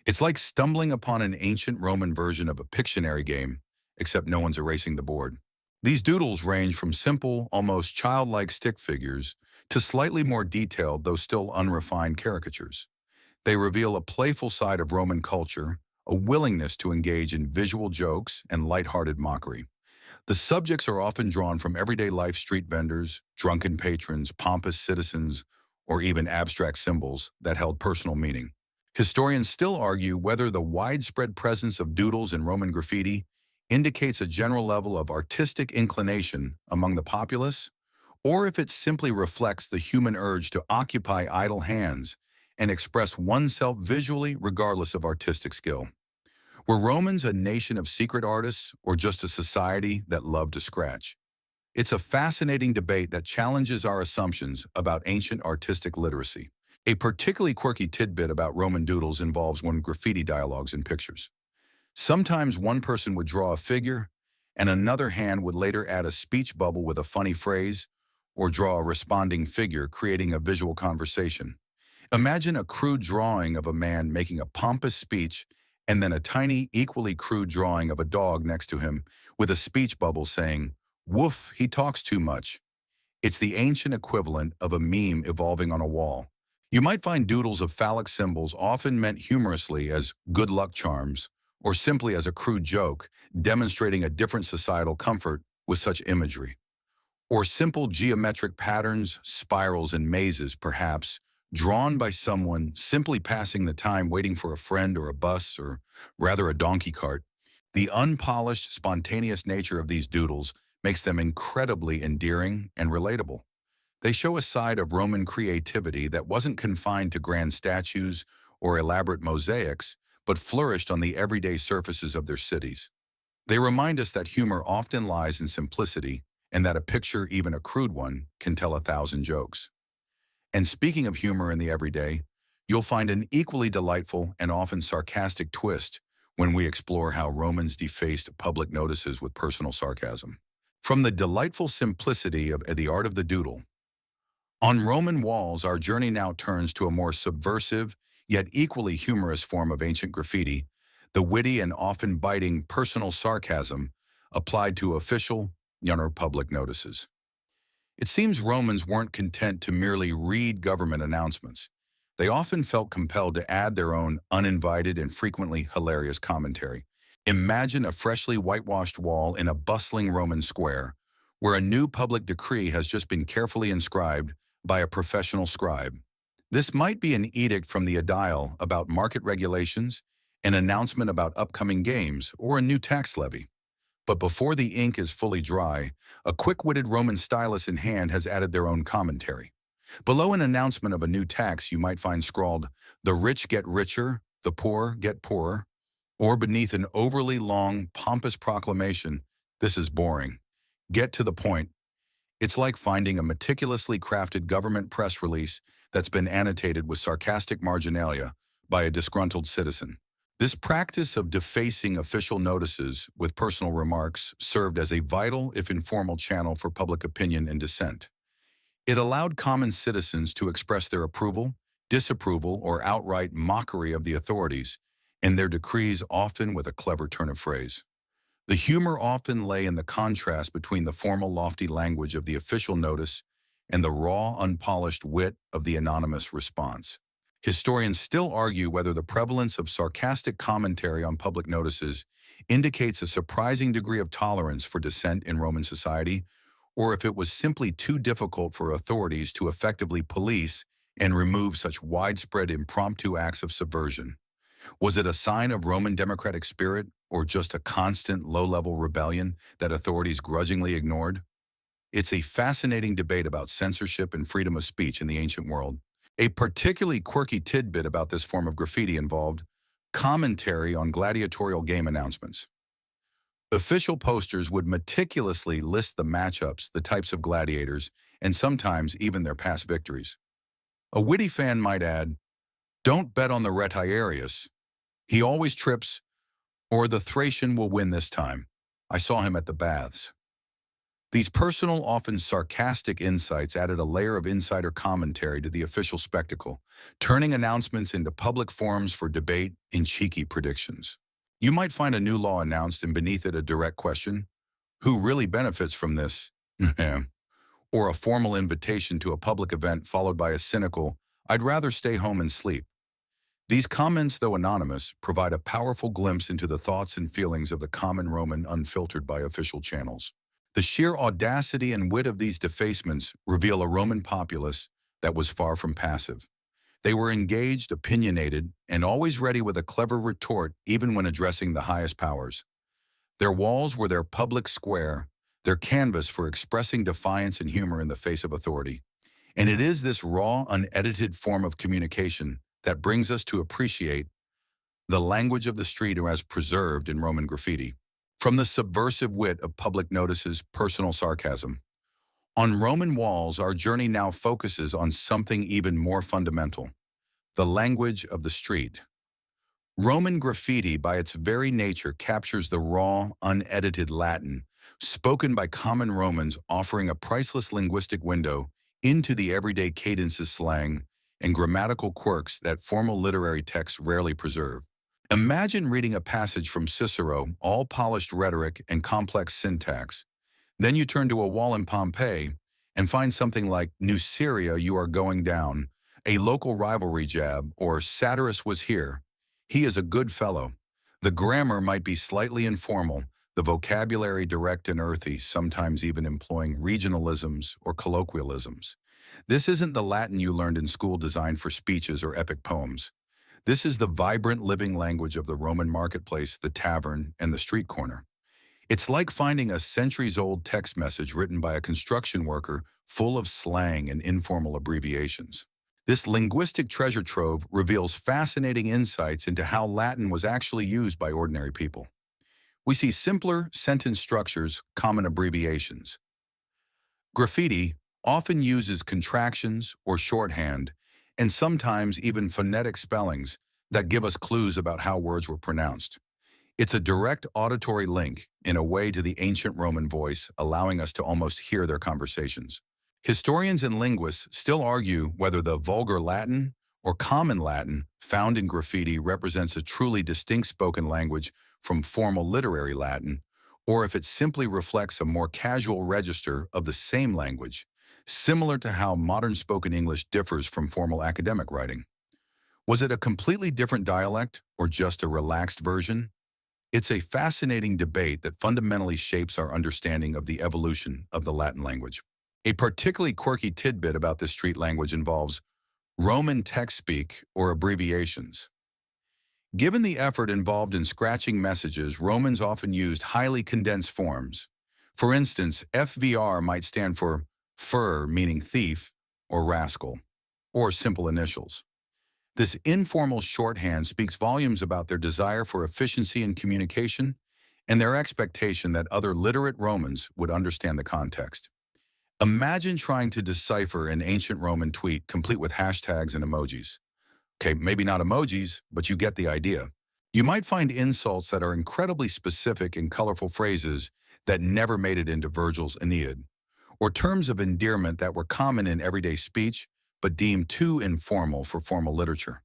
Speaker 1: It's like stumbling upon an ancient Roman version of a Pictionary game, except no one's erasing the board. These doodles range from simple, almost childlike stick figures to slightly more detailed, though still unrefined caricatures. They reveal a playful side of Roman culture, a willingness to engage in visual jokes and lighthearted mockery. The subjects are often drawn from everyday life: street vendors, drunken patrons, pompous citizens, or even abstract symbols that held personal meaning. Historians still argue whether the widespread presence of doodles in Roman graffiti indicates a general level of artistic inclination among the populace, or if it simply reflects the human urge to occupy idle hands and express oneself visually regardless of artistic skill. Were Romans a nation of secret artists or just a society that loved to scratch? It's a fascinating debate that challenges our assumptions about ancient artistic literacy. A particularly quirky tidbit about Roman doodles involves when graffiti dialogues in pictures. Sometimes one person would draw a figure, and another hand would later add a speech bubble with a funny phrase, or draw a responding figure, creating a visual conversation. Imagine a crude drawing of a man making a pompous speech, and then a tiny, equally crude drawing of a dog next to him with a speech bubble saying, "Woof, he talks too much." It's the ancient equivalent of a meme evolving on a wall. You might find doodles of phallic symbols often meant humorously as good luck charms, or simply as a crude joke, demonstrating a different societal comfort with such imagery. Or simple geometric patterns, spirals, and mazes, perhaps, drawn by someone simply passing the time waiting for a friend or a bus, or rather a donkey cart. The unpolished, spontaneous nature of these doodles makes them incredibly endearing and relatable. They show a side of Roman creativity that wasn't confined to grand statues or elaborate mosaics, but flourished on the everyday surfaces of their cities. They remind us that humor often lies in simplicity and that a picture, even a crude one, can tell 1,000 jokes. And speaking of humor in the everyday, you'll find an equally delightful and often sarcastic twist when we explore how Romans defaced public notices with personal sarcasm. From the delightful simplicity of the art of the doodle, on Roman walls, our journey now turns to a more subversive, yet equally humorous form of ancient graffiti, the witty and often biting personal sarcasm applied to official, public notices. It seems Romans weren't content to merely read government announcements. They often felt compelled to add their own uninvited and frequently hilarious commentary. Imagine a freshly whitewashed wall in a bustling Roman square, where a new public decree has just been carefully inscribed by a professional scribe. This might be an edict from the aedile about market regulations, an announcement about upcoming games, or a new tax levy. But before the ink is fully dry, a quick-witted Roman stylus in hand has added their own commentary. Below an announcement of a new tax, you might find scrawled, "The rich get richer, the poor get poorer," or beneath an overly long, pompous proclamation, "This is boring. Get to the point." It's like finding a meticulously crafted government press release that's been annotated with sarcastic marginalia by a disgruntled citizen. This practice of defacing official notices with personal remarks served as a vital, if informal, channel for public opinion and dissent. It allowed common citizens to express their approval, disapproval, or outright mockery of the authorities, and their decrees often with a clever turn of phrase. The humor often lay in the contrast between the formal, lofty language of the official notice and the raw, unpolished wit of the anonymous response. Historians still argue whether the prevalence of sarcastic commentary on public notices indicates a surprising degree of tolerance for dissent in Roman society, or if it was simply too difficult for authorities to effectively police and remove such widespread impromptu acts of subversion. Was it a sign of Roman democratic spirit, or just a constant low-level rebellion that authorities grudgingly ignored? It's a fascinating debate about censorship and freedom of speech in the ancient world. A particularly quirky tidbit about this form of graffiti involved commentary on gladiatorial game announcements. Official posters would meticulously list the matchups, the types of gladiators, and sometimes even their past victories. A witty fan might add, "Don't bet on the Retiarius. He always trips," or "The Thracian will win this time. I saw him at the baths." These personal, often sarcastic insights added a layer of insider commentary to the official spectacle, turning announcements into public forums for debate and cheeky predictions. You might find a new law announced and beneath it a direct question, "Who really benefits from this?" or a formal invitation to a public event followed by a cynical, "I'd rather stay home and sleep." These comments, though anonymous, provide a powerful glimpse into the thoughts and feelings of the common Roman unfiltered by official channels. The sheer audacity and wit of these defacements reveal a Roman populace that was far from passive. They were engaged, opinionated, and always ready with a clever retort even when addressing the highest powers. Their walls were their public square, Their canvas for expressing defiance and humor in the face of authority. And it is this raw, unedited form of communication that brings us to appreciate the language of the street as preserved in Roman graffiti. From the subversive wit of public notices, personal sarcasm. On Roman walls, our journey now focuses on something even more fundamental, the language of the street. Roman graffiti, by its very nature, captures the raw, unedited Latin, spoken by common Romans, offering a priceless linguistic window into the everyday cadences, slang, and grammatical quirks that formal literary texts rarely preserve. Imagine reading a passage from Cicero, all polished rhetoric and complex syntax. Then you turn to a wall in Pompeii and find something like New Syria, you are going down, a local rivalry jab, or Satyrus was here. He is a good fellow. The grammar might be slightly informal, the vocabulary direct and earthy, sometimes even employing regionalisms or colloquialisms. This isn't the Latin you learned in school designed for speeches or epic poems. This is the vibrant living language of the Roman marketplace, the tavern, and the street corner. It's like finding a centuries-old text message written by a construction worker full of slang and informal abbreviations. This linguistic treasure trove reveals fascinating insights into how Latin was actually used by ordinary people. We see simpler sentence structures, common abbreviations. Graffiti often uses contractions or shorthand, and sometimes even phonetic spellings that give us clues about how words were pronounced. It's a direct auditory link, in a way, to the ancient Roman voice, allowing us to almost hear their conversations. Historians and linguists still argue whether the vulgar Latin or common Latin found in graffiti represents a truly distinct spoken language from formal literary Latin, or if it simply reflects a more casual register of the same language, similar to how modern spoken English differs from formal academic writing. Was it a completely different dialect or just a relaxed version? It's a fascinating debate that fundamentally shapes our understanding of the evolution of the Latin language. A particularly quirky tidbit about this street language involves Roman text speak or abbreviations. Given the effort involved in scratching messages, Romans often used highly condensed forms. For instance, FVR might stand for fur, meaning thief, or rascal, or simple initials. This informal shorthand speaks volumes about their desire for efficiency in communication and their expectation that other literate Romans would understand the context. Imagine trying to decipher an ancient Roman tweet complete with hashtags and emojis. Okay, maybe not emojis, but you get the idea. You might find insults that are incredibly specific and colorful phrases that never made it into Virgil's Aeneid, or terms of endearment that were common in everyday speech but deemed too informal for formal literature.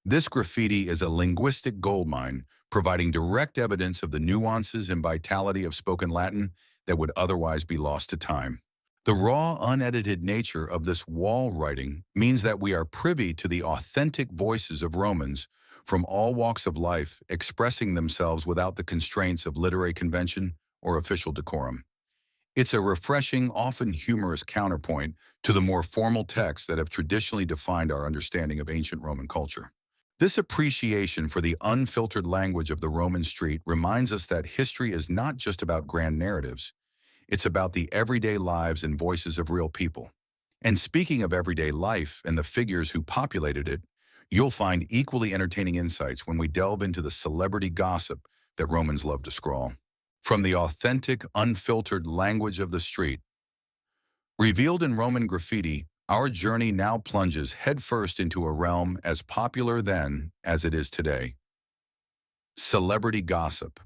Speaker 1: This graffiti is a linguistic goldmine, providing direct evidence of the nuances and vitality of spoken Latin that would otherwise be lost to time. The raw, unedited nature of this wall writing means that we are privy to the authentic voices of Romans from all walks of life, expressing themselves without the constraints of literary convention or official decorum. It's a refreshing, often humorous counterpoint to the more formal texts that have traditionally defined our understanding of ancient Roman culture. This appreciation for the unfiltered language of the Roman street reminds us that history is not just about grand narratives. It's about the everyday lives and voices of real people. And speaking of everyday life and the figures who populated it, you'll find equally entertaining insights when we delve into the celebrity gossip that Romans love to scrawl. From the authentic, unfiltered language of the street, revealed in Roman graffiti, our journey now plunges headfirst into a realm as popular then as it is today. Celebrity gossip.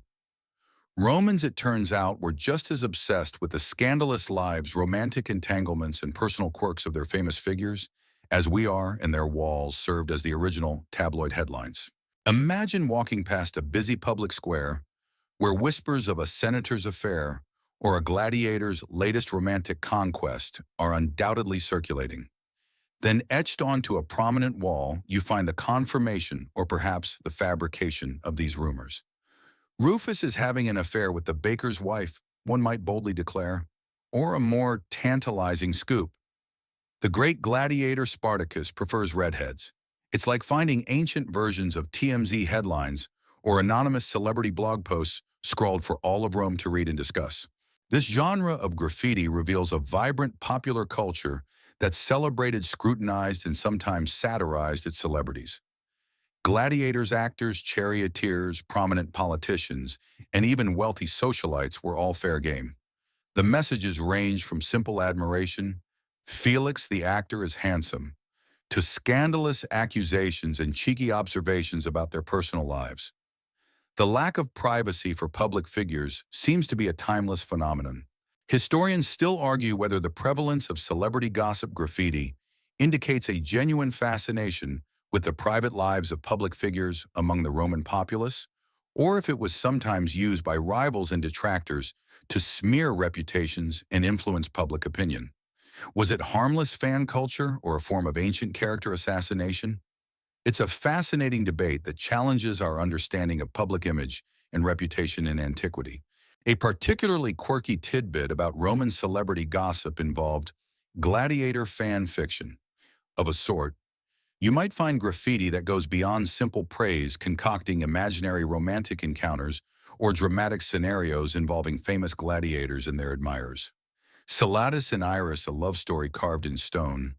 Speaker 1: Romans, it turns out, were just as obsessed with the scandalous lives, romantic entanglements, and personal quirks of their famous figures as we are, and their walls served as the original tabloid headlines. Imagine walking past a busy public square where whispers of a senator's affair or a gladiator's latest romantic conquest are undoubtedly circulating. Then etched onto a prominent wall, you find the confirmation or perhaps the fabrication of these rumors. Rufus is having an affair with the baker's wife, one might boldly declare, or a more tantalizing scoop. The great gladiator Spartacus prefers redheads. It's like finding ancient versions of TMZ headlines or anonymous celebrity blog posts scrawled for all of Rome to read and discuss. This genre of graffiti reveals a vibrant popular culture that celebrated, scrutinized, and sometimes satirized its celebrities. Gladiators, actors, charioteers, prominent politicians, and even wealthy socialites were all fair game. The messages ranged from simple admiration, Felix the actor is handsome, to scandalous accusations and cheeky observations about their personal lives. The lack of privacy for public figures seems to be a timeless phenomenon. Historians still argue whether the prevalence of celebrity gossip graffiti indicates a genuine fascination with the private lives of public figures among the Roman populace, or if it was sometimes used by rivals and detractors to smear reputations and influence public opinion. Was it harmless fan culture or a form of ancient character assassination? It's a fascinating debate that challenges our understanding of public image and reputation in antiquity. A particularly quirky tidbit about Roman celebrity gossip involved gladiator fan fiction. Of a sort, you might find graffiti that goes beyond simple praise, concocting imaginary romantic encounters or dramatic scenarios involving famous gladiators and their admirers. Salatus and Iris, a love story carved in stone,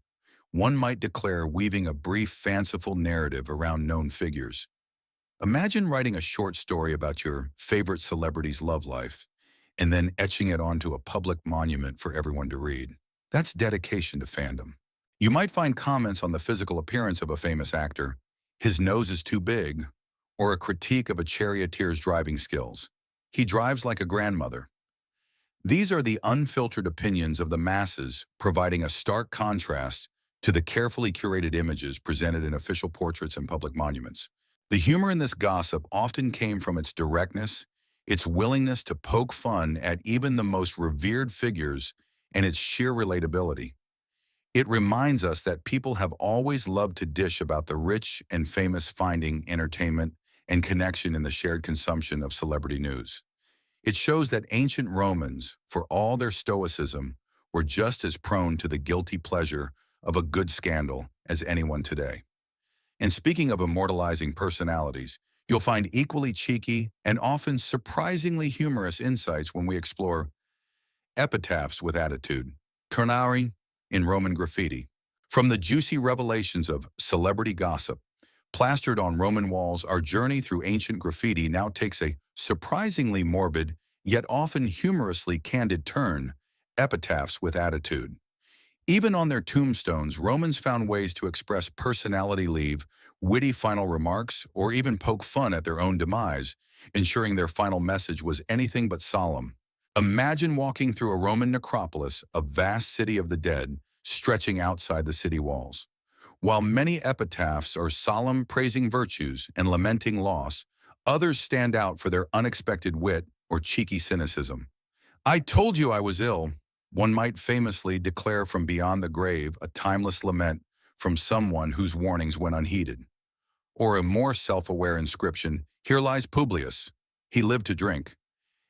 Speaker 1: one might declare weaving a brief, fanciful narrative around known figures. Imagine writing a short story about your favorite celebrity's love life and then etching it onto a public monument for everyone to read. That's dedication to fandom. You might find comments on the physical appearance of a famous actor, his nose is too big, or a critique of a charioteer's driving skills. He drives like a grandmother. These are the unfiltered opinions of the masses, providing a stark contrast to the carefully curated images presented in official portraits and public monuments. The humor in this gossip often came from its directness, its willingness to poke fun at even the most revered figures, and its sheer relatability. It reminds us that people have always loved to dish about the rich and famous, finding entertainment and connection in the shared consumption of celebrity news. It shows that ancient Romans, for all their stoicism, were just as prone to the guilty pleasure of a good scandal as anyone today. And speaking of immortalizing personalities, you'll find equally cheeky and often surprisingly humorous insights when we explore epitaphs with attitude, carnari in Roman graffiti. From the juicy revelations of celebrity gossip plastered on Roman walls, our journey through ancient graffiti now takes a surprisingly morbid, yet often humorously candid turn, epitaphs with attitude. Even on their tombstones, Romans found ways to express personality, leave witty final remarks, or even poke fun at their own demise, ensuring their final message was anything but solemn. Imagine walking through a Roman necropolis, a vast city of the dead, stretching outside the city walls. While many epitaphs are solemn, praising virtues and lamenting loss, others stand out for their unexpected wit or cheeky cynicism. "I told you I was ill," one might famously declare from beyond the grave, a timeless lament from someone whose warnings went unheeded. Or a more self-aware inscription, "Here lies Publius. He lived to drink."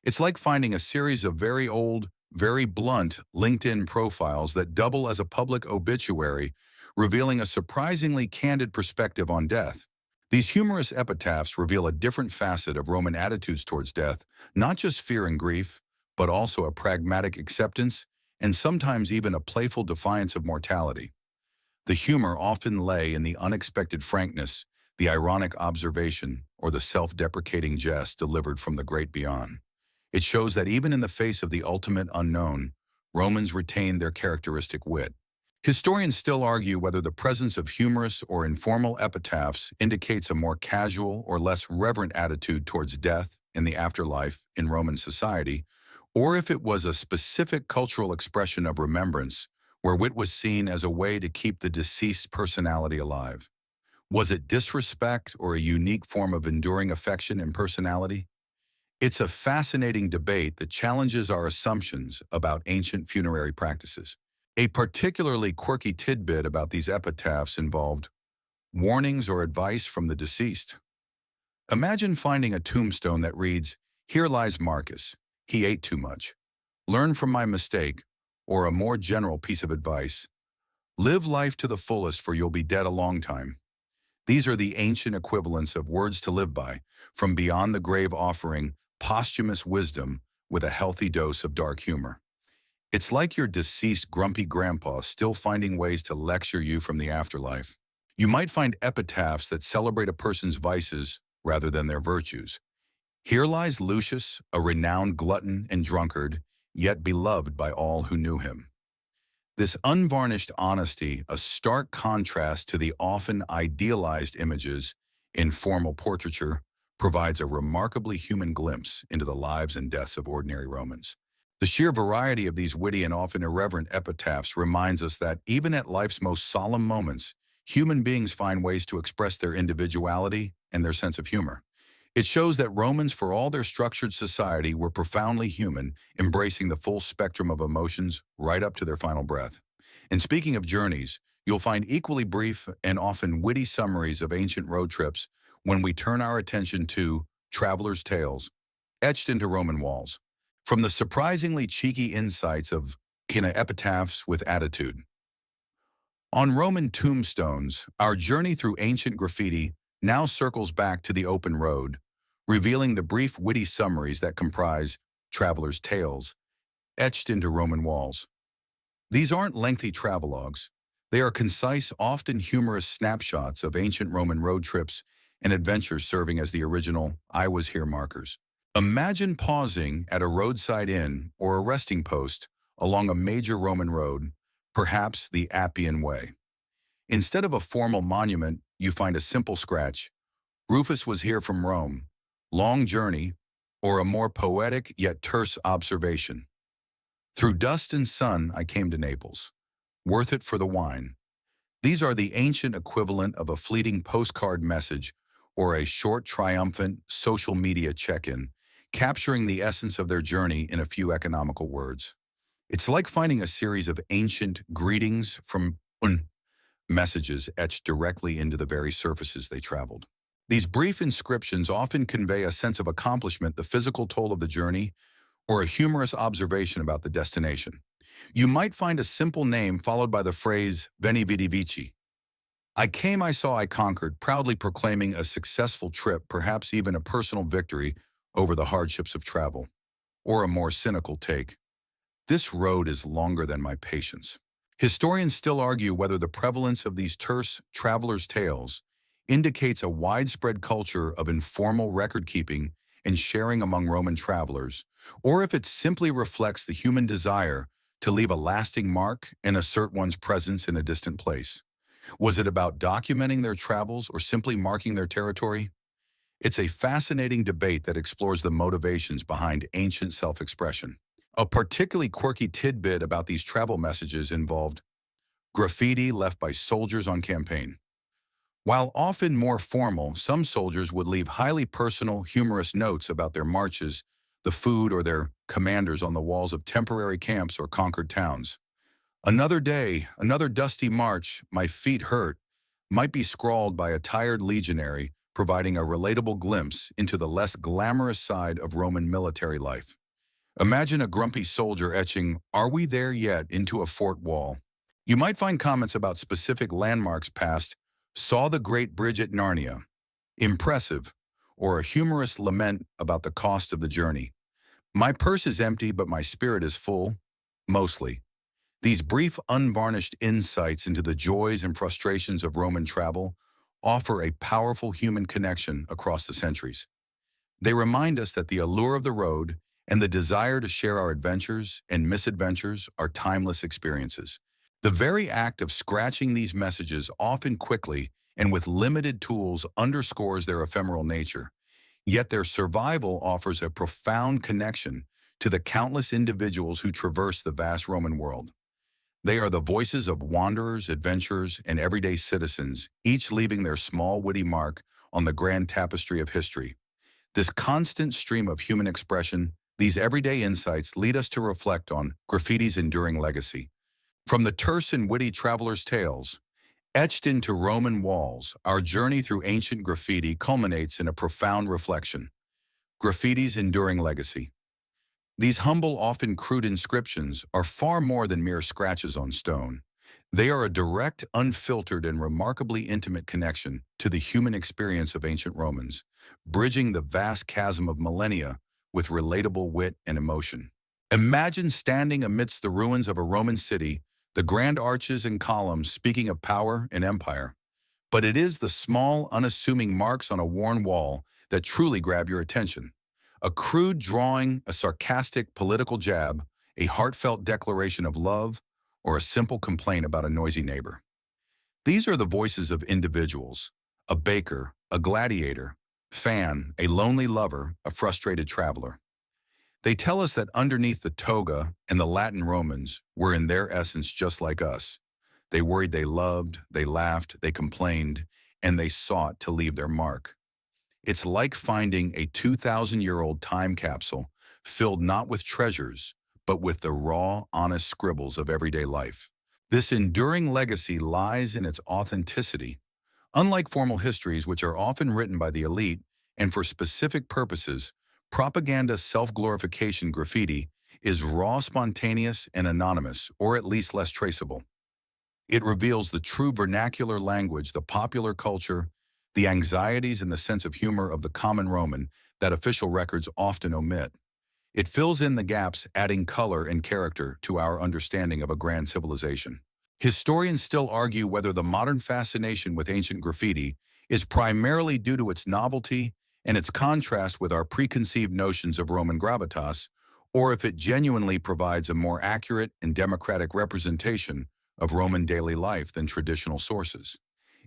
Speaker 1: It's like finding a series of very old, very blunt LinkedIn profiles that double as a public obituary, revealing a surprisingly candid perspective on death. These humorous epitaphs reveal a different facet of Roman attitudes towards death, not just fear and grief, but also a pragmatic acceptance and sometimes even a playful defiance of mortality. The humor often lay in the unexpected frankness, the ironic observation, or the self-deprecating jest delivered from the great beyond. It shows that even in the face of the ultimate unknown, Romans retained their characteristic wit. Historians still argue whether the presence of humorous or informal epitaphs indicates a more casual or less reverent attitude towards death and the afterlife in Roman society, or if it was a specific cultural expression of remembrance, where wit was seen as a way to keep the deceased personality alive. Was it disrespect or a unique form of enduring affection and personality? It's a fascinating debate that challenges our assumptions about ancient funerary practices. A particularly quirky tidbit about these epitaphs involved warnings or advice from the deceased. Imagine finding a tombstone that reads, "Here lies Marcus. He ate too much. Learn from my mistake," or a more general piece of advice, "Live life to the fullest, for you'll be dead a long time." These are the ancient equivalents of words to live by, from beyond the grave offering posthumous wisdom with a healthy dose of dark humor. It's like your deceased grumpy grandpa still finding ways to lecture you from the afterlife. You might find epitaphs that celebrate a person's vices rather than their virtues. Here lies Lucius, a renowned glutton and drunkard, yet beloved by all who knew him. This unvarnished honesty, a stark contrast to the often idealized images in formal portraiture, provides a remarkably human glimpse into the lives and deaths of ordinary Romans. The sheer variety of these witty and often irreverent epitaphs reminds us that even at life's most solemn moments, human beings find ways to express their individuality and their sense of humor. It shows that Romans, for all their structured society, were profoundly human, embracing the full spectrum of emotions right up to their final breath. And speaking of journeys, you'll find equally brief and often witty summaries of ancient road trips when we turn our attention to travelers' tales, etched into Roman walls. From the surprisingly cheeky insights of epitaphs with attitude. On Roman tombstones, our journey through ancient graffiti now circles back to the open road, revealing the brief witty summaries that comprise travelers' tales, etched into Roman walls. These aren't lengthy travelogues. They are concise, often humorous snapshots of ancient Roman road trips and adventures serving as the original "I was here" markers. Imagine pausing at a roadside inn or a resting post along a major Roman road, perhaps the Appian Way. Instead of a formal monument, you find a simple scratch: Rufus was here from Rome, long journey, or a more poetic yet terse observation. Through dust and sun I came to Naples, worth it for the wine. These are the ancient equivalent of a fleeting postcard message or a short triumphant social media check-in, capturing the essence of their journey in a few economical words. It's like finding a series of ancient greetings from messages etched directly into the very surfaces they traveled. These brief inscriptions often convey a sense of accomplishment, the physical toll of the journey, or a humorous observation about the destination. You might find a simple name followed by the phrase "Veni Vidi Vici." I came, I saw, I conquered, proudly proclaiming a successful trip, perhaps even a personal victory over the hardships of travel. Or a more cynical take: this road is longer than my patience. Historians still argue whether the prevalence of these terse travelers' tales indicates a widespread culture of informal record-keeping and sharing among Roman travelers, or if it simply reflects the human desire to leave a lasting mark and assert one's presence in a distant place. Was it about documenting their travels or simply marking their territory? It's a fascinating debate that explores the motivations behind ancient self-expression. A particularly quirky tidbit about these travel messages involved graffiti left by soldiers on campaign. While often more formal, some soldiers would leave highly personal, humorous notes about their marches, the food, or their commanders on the walls of temporary camps or conquered towns. "Another day, another dusty march, my feet hurt," might be scrawled by a tired legionary, providing a relatable glimpse into the less glamorous side of Roman military life. Imagine a grumpy soldier etching "Are we there yet?" into a fort wall. You might find comments about specific landmarks past "Saw the Great Bridge at Narnia," impressive, or a humorous lament about the cost of the journey. "My purse is empty, but my spirit is full," mostly. These brief, unvarnished insights into the joys and frustrations of Roman travel offer a powerful human connection across the centuries. They remind us that the allure of the road and the desire to share our adventures and misadventures are timeless experiences. The very act of scratching these messages, often quickly and with limited tools, underscores their ephemeral nature. Yet their survival offers a profound connection to the countless individuals who traverse the vast Roman world. They are the voices of wanderers, adventurers, and everyday citizens, each leaving their small, witty mark on the grand tapestry of history. This constant stream of human expression, these everyday insights, lead us to reflect on graffiti's enduring legacy. From the terse and witty traveler's tales, etched into Roman walls, our journey through ancient graffiti culminates in a profound reflection: graffiti's enduring legacy. These humble, often crude inscriptions are far more than mere scratches on stone. They are a direct, unfiltered, and remarkably intimate connection to the human experience of ancient Romans, bridging the vast chasm of millennia with relatable wit and emotion. Imagine standing amidst the ruins of a Roman city, the grand arches and columns speaking of power and empire. But it is the small, unassuming marks on a worn wall that truly grab your attention. A crude drawing, a sarcastic political jab, a heartfelt declaration of love, or a simple complaint about a noisy neighbor. These are the voices of individuals, a baker, a gladiator, fan, a lonely lover, a frustrated traveler. They tell us that underneath the toga and the Latin Romans were in their essence just like us. They worried, they loved, they laughed, they complained, and they sought to leave their mark. It's like finding a 2,000-year-old time capsule filled not with treasures, but with the raw, honest scribbles of everyday life. This enduring legacy lies in its authenticity. Unlike formal histories, which are often written by the elite and for specific purposes, propaganda self-glorification graffiti is raw, spontaneous, and anonymous, or at least less traceable. It reveals the true vernacular language, the popular culture, the anxieties and the sense of humor of the common Roman that official records often omit. It fills in the gaps, adding color and character to our understanding of a grand civilization. Historians still argue whether the modern fascination with ancient graffiti is primarily due to its novelty and its contrast with our preconceived notions of Roman gravitas, or if it genuinely provides a more accurate and democratic representation of Roman daily life than traditional sources.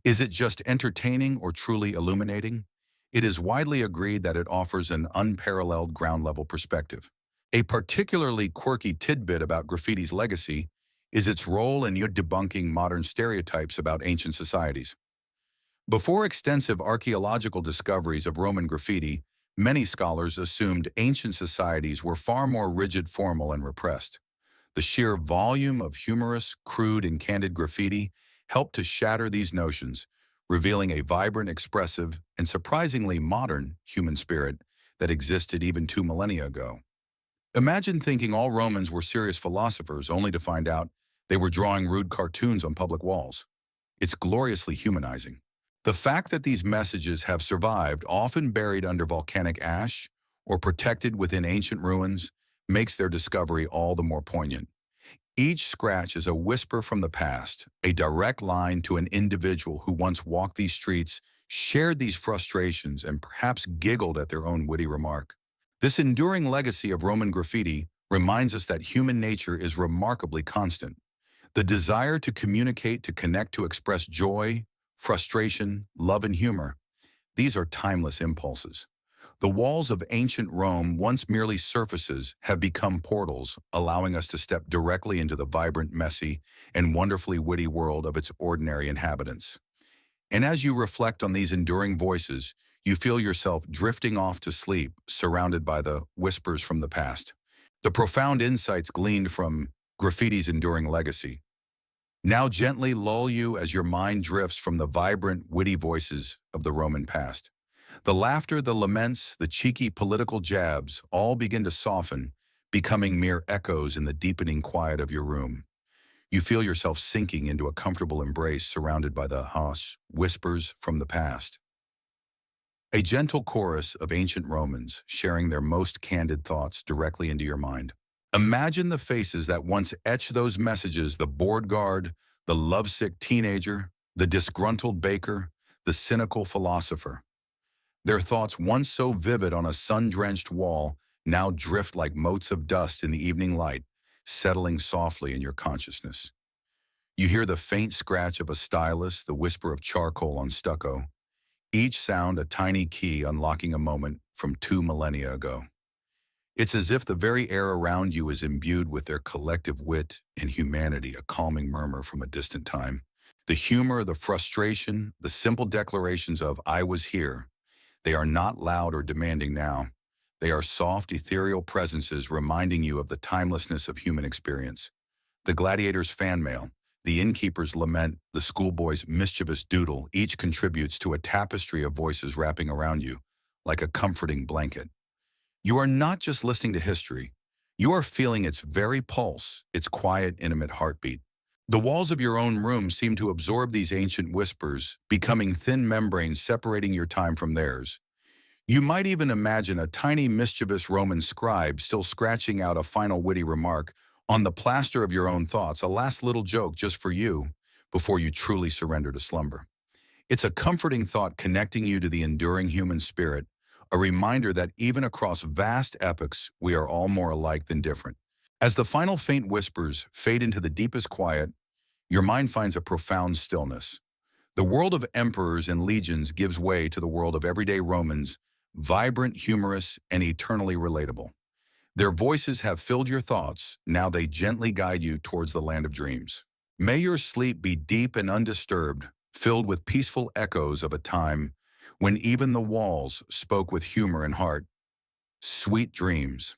Speaker 1: Is it just entertaining or truly illuminating? It is widely agreed that it offers an unparalleled ground-level perspective. A particularly quirky tidbit about graffiti's legacy is its role in debunking modern stereotypes about ancient societies. Before extensive archaeological discoveries of Roman graffiti, many scholars assumed ancient societies were far more rigid, formal, and repressed. The sheer volume of humorous, crude, and candid graffiti helped to shatter these notions, revealing a vibrant, expressive, and surprisingly modern human spirit that existed even 2 millennia ago. Imagine thinking all Romans were serious philosophers only to find out they were drawing rude cartoons on public walls. It's gloriously humanizing. The fact that these messages have survived, often buried under volcanic ash or protected within ancient ruins, makes their discovery all the more poignant. Each scratch is a whisper from the past, a direct line to an individual who once walked these streets, shared these frustrations, and perhaps giggled at their own witty remark. This enduring legacy of Roman graffiti reminds us that human nature is remarkably constant. The desire to communicate, to connect, to express joy, frustration, love, and humor, these are timeless impulses. The walls of ancient Rome, once merely surfaces, have become portals, allowing us to step directly into the vibrant, messy, and wonderfully witty world of its ordinary inhabitants. And as you reflect on these enduring voices, you feel yourself drifting off to sleep, surrounded by the whispers from the past. The profound insights gleaned from graffiti's enduring legacy now gently lull you as your mind drifts from the vibrant, witty voices of the Roman past. The laughter, the laments, the cheeky political jabs all begin to soften, becoming mere echoes in the deepening quiet of your room. You feel yourself sinking into a comfortable embrace surrounded by the hush whispers from the past. A gentle chorus of ancient Romans sharing their most candid thoughts directly into your mind. Imagine the faces that once etched those messages: the bored guard, the lovesick teenager, the disgruntled baker, the cynical philosopher. Their thoughts, once so vivid on a sun-drenched wall, now drift like motes of dust in the evening light, settling softly in your consciousness. You hear the faint scratch of a stylus, the whisper of charcoal on stucco, each sound a tiny key unlocking a moment from 2 millennia ago. It's as if the very air around you is imbued with their collective wit and humanity, a calming murmur from a distant time. The humor, the frustration, the simple declarations of "I was here," they are not loud or demanding now. They are soft, ethereal presences reminding you of the timelessness of human experience. The gladiator's fan mail, the innkeeper's lament, the schoolboy's mischievous doodle, each contributes to a tapestry of voices wrapping around you, like a comforting blanket. You are not just listening to history. You are feeling its very pulse, its quiet, intimate heartbeat. The walls of your own room seem to absorb these ancient whispers, becoming thin membranes separating your time from theirs. You might even imagine a tiny mischievous Roman scribe still scratching out a final witty remark on the plaster of your own thoughts, a last little joke just for you before you truly surrender to slumber. It's a comforting thought connecting you to the enduring human spirit, a reminder that even across vast epochs, we are all more alike than different. As the final faint whispers fade into the deepest quiet, your mind finds a profound stillness. The world of emperors and legions gives way to the world of everyday Romans, vibrant, humorous, and eternally relatable. Their voices have filled your thoughts, now they gently guide you towards the land of dreams. May your sleep be deep and undisturbed, filled with peaceful echoes of a time when even the walls spoke with humor and heart. Sweet dreams.